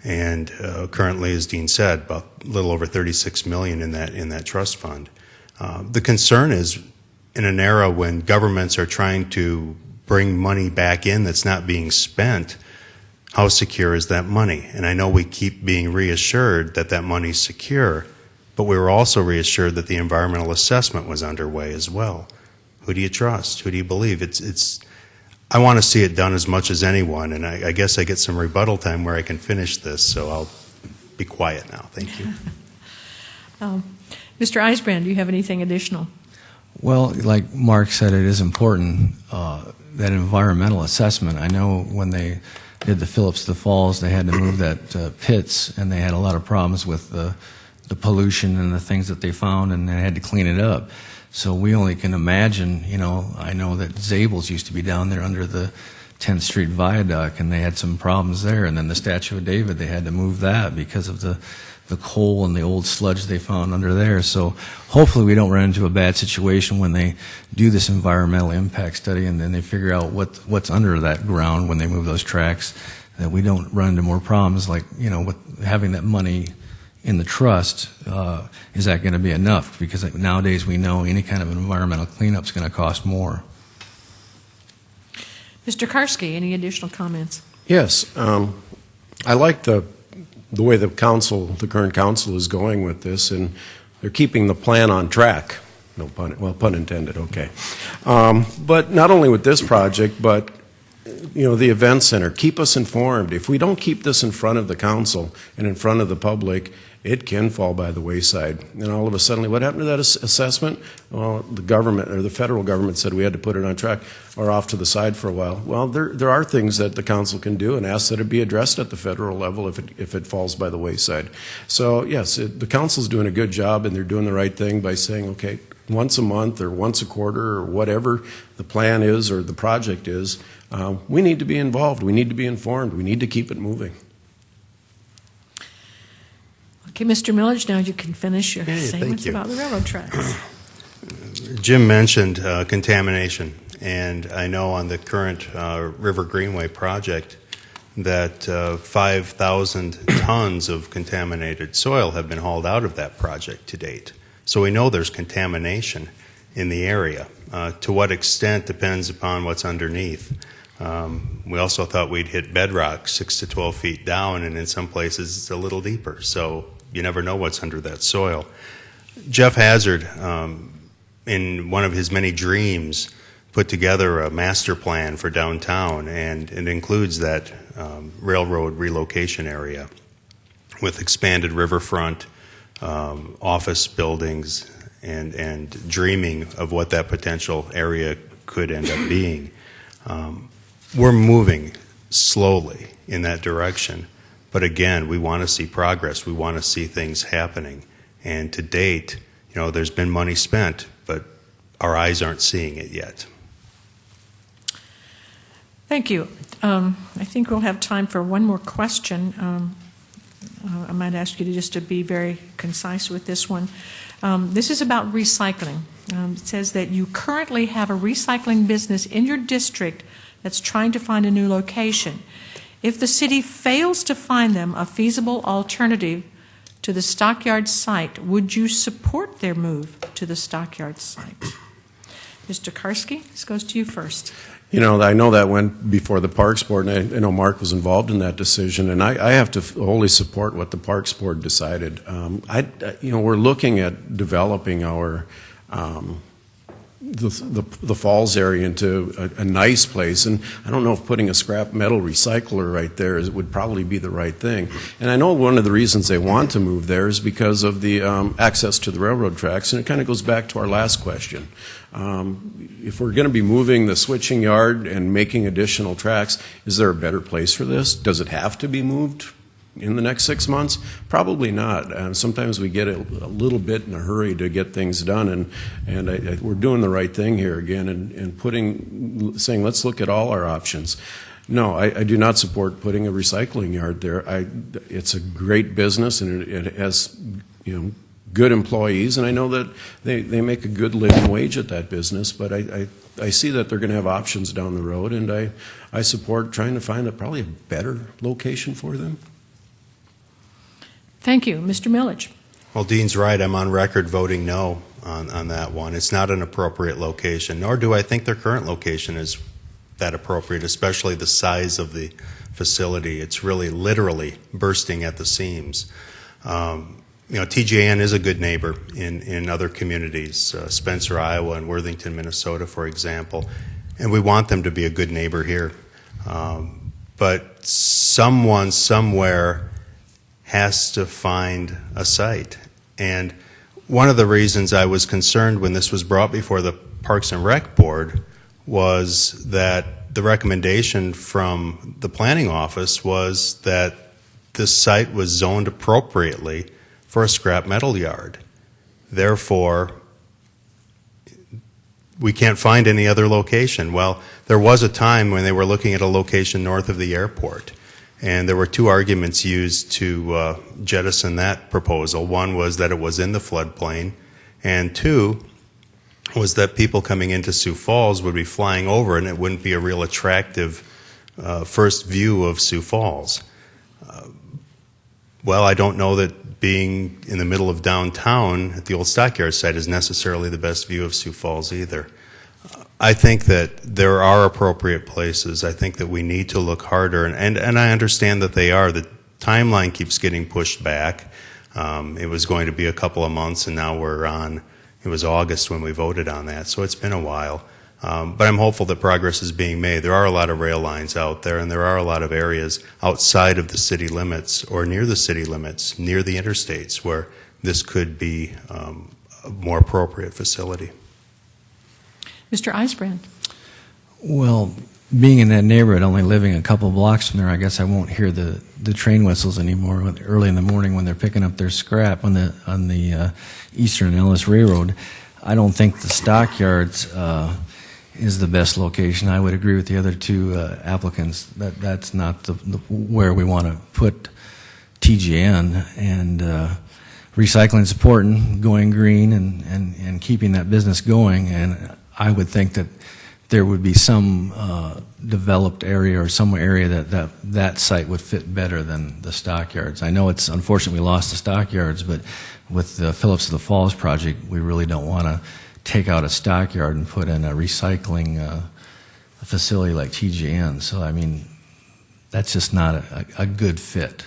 and currently, as Dean said, about a little over $36 million in that trust fund. The concern is, in an era when governments are trying to bring money back in that's not being spent, how secure is that money? And I know we keep being reassured that that money's secure, but we were also reassured that the environmental assessment was underway as well. Who do you trust? Who do you believe? I want to see it done as much as anyone, and I guess I get some rebuttal time where I can finish this, so I'll be quiet now. Thank you. Mr. Eisbrand, do you have anything additional? Well, like Mark said, it is important, that environmental assessment. I know when they did the Phillips to Falls, they had to move that pits, and they had a lot of problems with the pollution and the things that they found, and they had to clean it up. So we only can imagine, I know that Zabel's used to be down there under the 10th Street Viaduct, and they had some problems there. And then the Statue of David, they had to move that because of the coal and the old sludge they found under there. So hopefully we don't run into a bad situation when they do this environmental impact study and then they figure out what's under that ground when they move those tracks, that we don't run into more problems like, with having that money in the trust. Is that going to be enough? Because nowadays we know any kind of environmental cleanup is going to cost more. Mr. Karski, any additional comments? Yes. I like the way the current council is going with this, and they're keeping the plan on track. No pun, well, pun intended, okay. But not only with this project, but the event center, keep us informed. If we don't keep this in front of the council and in front of the public, it can fall by the wayside. And all of a sudden, what happened to that assessment? Well, the government, or the federal government, said we had to put it on track or off to the side for a while. Well, there are things that the council can do and ask that it be addressed at the federal level if it falls by the wayside. So, yes, the council's doing a good job, and they're doing the right thing by saying, okay, once a month or once a quarter or whatever the plan is or the project is, we need to be involved. We need to be informed. We need to keep it moving. Okay, Mr. Millage, now you can finish your statements you. about the railroad tracks. Jim mentioned contamination, and I know on the current River Greenway project that 5,000 tons of contaminated soil have been hauled out of that project to date. So we know there's contamination in the area. To what extent depends upon what's underneath. We also thought we'd hit bedrock 6 to 12 feet down, and in some places it's a little deeper. So you never know what's under that soil. Jeff Hazard, in one of his many dreams, put together a master plan for downtown, and it includes that railroad relocation area with expanded riverfront, office buildings, and dreaming of what that potential area could end up being. We're moving slowly in that direction, but again, we want to see progress. We want to see things happening. And to date, there's been money spent, but our eyes aren't seeing it yet. Thank you. I think we'll have time for one more question. I might ask you to be very concise with this one. This is about recycling. It says that you currently have a recycling business in your district that's trying to find a new location. If the city fails to find them a feasible alternative to the stockyard site, would you support their move to the stockyard site? Mr. Karski, this goes to you first. I know that went before the Parks Board, and I know Mark was involved in that decision, and I have to wholly support what the Parks Board decided. We're looking at developing our the falls area into a nice place, and I don't know if putting a scrap metal recycler right there would probably be the right thing. And I know one of the reasons they want to move there is because of the access to the railroad tracks, and it kind of goes back to our last question. If we're going to be moving the switching yard and making additional tracks, is there a better place for this? Does it have to be moved in the next 6 months? Probably not. Sometimes we get a little bit in a hurry to get things done, and we're doing the right thing here again, and saying let's look at all our options. No, I do not support putting a recycling yard there. It's a great business, and it has, good employees, and I know that they make a good living wage at that business, but I see that they're going to have options down the road, and I support trying to find probably a better location for them. Thank you. Mr. Millage. Well, Dean's right. I'm on record voting no on that one. It's not an appropriate location, nor do I think their current location is that appropriate, especially the size of the facility. It's really literally bursting at the seams. TJN is a good neighbor in other communities, Spencer, Iowa, and Worthington, Minnesota, for example, and we want them to be a good neighbor here. But someone somewhere has to find a site. And one of the reasons I was concerned when this was brought before the Parks and Rec Board was that the recommendation from the planning office was that this site was zoned appropriately for a scrap metal yard. Therefore, we can't find any other location. Well, there was a time when they were looking at a location north of the airport, and there were two arguments used to jettison that proposal. One was that it was in the floodplain, and two was that people coming into Sioux Falls would be flying over and it wouldn't be a real attractive first view of Sioux Falls. Well, I don't know that being in the middle of downtown at the old stockyard site is necessarily the best view of Sioux Falls either. I think that there are appropriate places. I think that we need to look harder, and I understand that they are. The timeline keeps getting pushed back. It was going to be a couple of months, and now it was August when we voted on that, so it's been a while. But I'm hopeful that progress is being made. There are a lot of rail lines out there, and there are a lot of areas outside of the city limits or near the city limits, near the interstates, where this could be a more appropriate facility. Mr. Eisbrand. Well, being in that neighborhood, only living a couple of blocks from there, I guess I won't hear the train whistles anymore early in the morning when they're picking up their scrap on the Eastern Ellis Railroad. I don't think the stockyards is the best location. I would agree with the other two applicants that that's not where we want to put TGN, and recycling is important, going green and keeping that business going, and I would think that there would be some developed area or some area that site would fit better than the stockyards. I know it's unfortunate we lost the stockyards, but with the Phillips of the Falls project, we really don't want to take out a stockyard and put in a recycling facility like TGN. So, I mean, that's just not a good fit.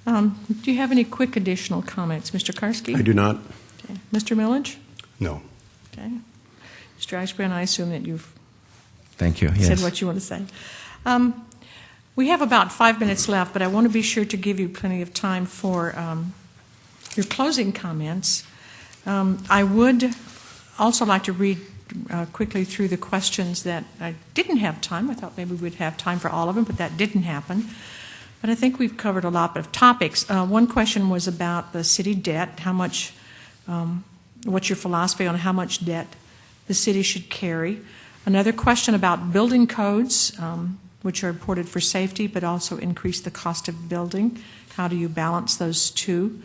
Do you have any quick additional comments, Mr. Karski? I do not. Okay. Mr. Millage? No. Okay. Mr. Eisbrand, I assume that you've Thank you. Yes. said what you want to say. We have about 5 minutes left, but I want to be sure to give you plenty of time for your closing comments. I would also like to read quickly through the questions that I didn't have time. I thought maybe we'd have time for all of them, but that didn't happen. But I think we've covered a lot of topics. One question was about the city debt. How much? What's your philosophy on how much debt the city should carry? Another question about building codes, which are important for safety, but also increase the cost of building. How do you balance those two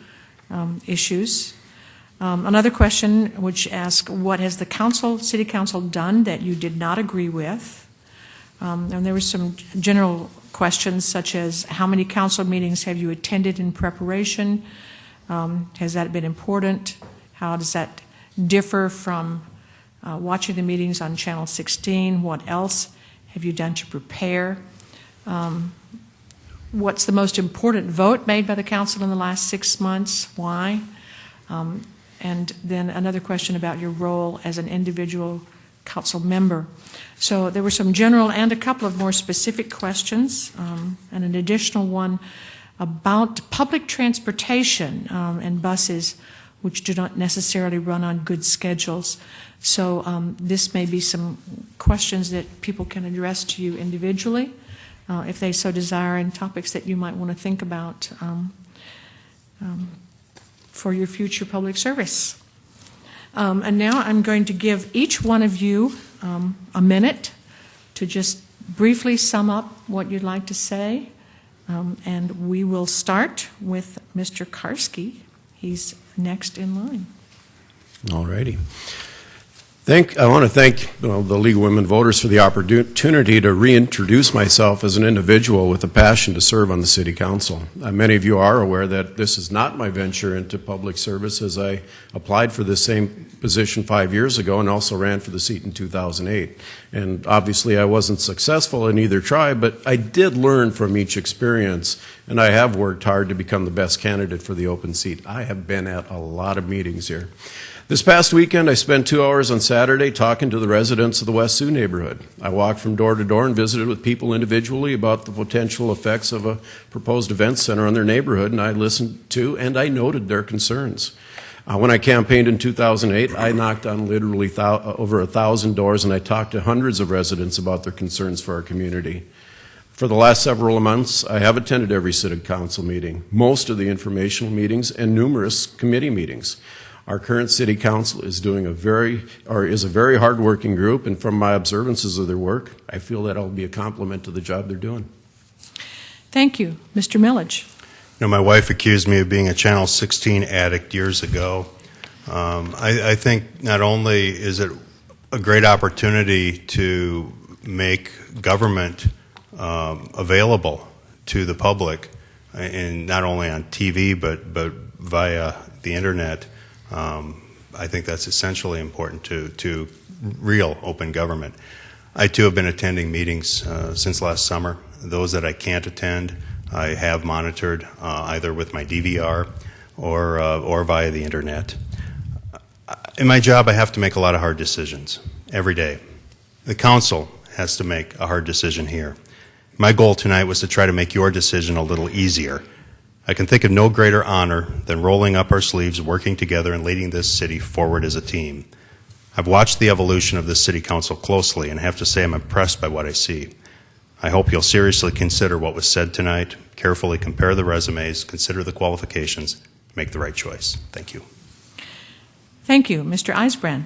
issues? Another question which asks, what has the city council done that you did not agree with? And there were some general questions such as, how many council meetings have you attended in preparation? Has that been important? How does that differ from watching the meetings on Channel 16? What else have you done to prepare? What's the most important vote made by the council in the last 6 months? Why? And then another question about your role as an individual council member. So there were some general and a couple of more specific questions, and an additional one about public transportation and buses which do not necessarily run on good schedules. So this may be some questions that people can address to you individually. if they so desire, and topics that you might want to think about for your future public service. And now I'm going to give each one of you a minute to just briefly sum up what you'd like to say. And we will start with Mr. Karski. He's next in line. All righty. I want to thank the League of Women Voters for the opportunity to reintroduce myself as an individual with a passion to serve on the City Council. Many of you are aware that this is not my venture into public service, as I applied for the same position 5 years ago and also ran for the seat in 2008. And obviously I wasn't successful in either try, but I did learn from each experience, and I have worked hard to become the best candidate for the open seat. I have been at a lot of meetings here. This past weekend, I spent 2 hours on Saturday talking to the residents of the West Sioux neighborhood. I walked from door to door and visited with people individually about the potential effects of a proposed event center on their neighborhood, and I listened to and I noted their concerns. When I campaigned in 2008, I knocked on literally over 1,000 doors, and I talked to hundreds of residents about their concerns for our community. For the last several months, I have attended every City Council meeting, most of the informational meetings, and numerous committee meetings. Our current City Council is a very hard-working group, and from my observances of their work, I feel that I'll be a compliment to the job they're doing. Thank you. Mr. Millage. My wife accused me of being a Channel 16 addict years ago. I think not only is it a great opportunity to make government available to the public, and not only on TV but via the internet, I think that's essentially important to real open government. I too have been attending meetings since last summer. Those that I can't attend, I have monitored either with my DVR or via the internet. In my job, I have to make a lot of hard decisions every day. The council has to make a hard decision here. My goal tonight was to try to make your decision a little easier. I can think of no greater honor than rolling up our sleeves, working together, and leading this city forward as a team. I've watched the evolution of this City Council closely and have to say I'm impressed by what I see. I hope you'll seriously consider what was said tonight, carefully compare the resumes, consider the qualifications, make the right choice. Thank you. Thank you. Mr. Eisbrand.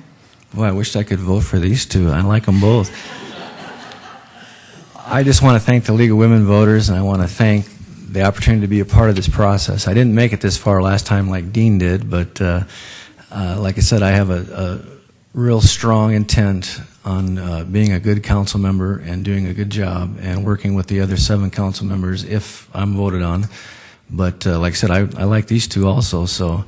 Boy, I wish I could vote for these two. I like them both. I just want to thank the League of Women Voters, and I want to thank the opportunity to be a part of this process. I didn't make it this far last time like Dean did, but like I said, I have a real strong intent on being a good council member and doing a good job and working with the other 7 council members if I'm voted on. But like I said, I like these two also, so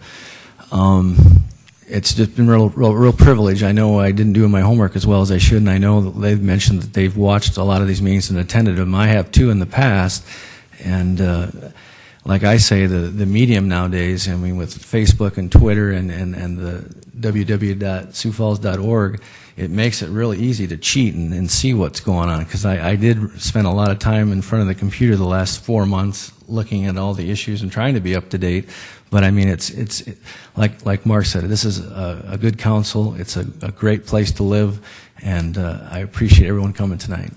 it's just been real privilege. I know I didn't do my homework as well as I should, and I know that they've mentioned that they've watched a lot of these meetings and attended them. I have too in the past. And like I say, the medium nowadays, I mean, with Facebook and Twitter and the www.siouxfalls.org, it makes it really easy to cheat and see what's going on. Because I did spend a lot of time in front of the computer the last 4 months looking at all the issues and trying to be up to date. But I mean, it's like Mark said, this is a good council. It's a great place to live, and I appreciate everyone coming tonight.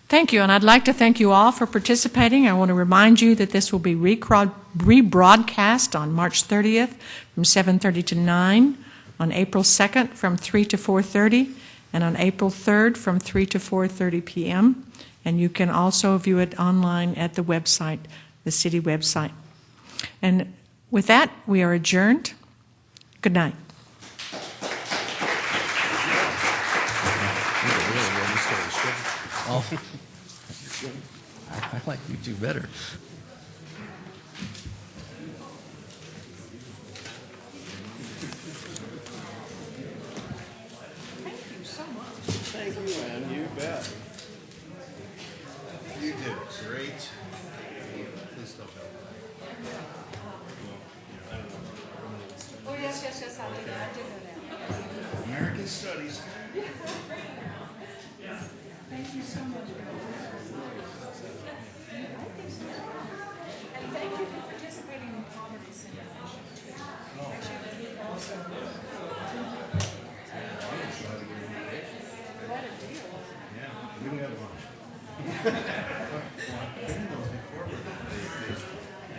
Thank you, and I'd like to thank you all for participating. I want to remind you that this will be rebroadcast on March 30th from 7:30 to 9, on April 2nd from 3 to 4:30, and on April 3rd from 3 to 4:30 p.m. And you can also view it online at the website, the city website. And with that, we are adjourned. Good night. Oh, I like you two better. Thank you so much. Thank you, Ann. You bet. You did great. Please don't help. Oh, yes, I did know that. American Studies. Thank you so much. And thank you for participating in poverty simulation too. What a deal. Yeah, we have lunch.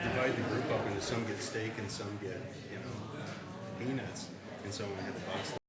Divide the group up into some get steak and some get, peanuts. And so I had the box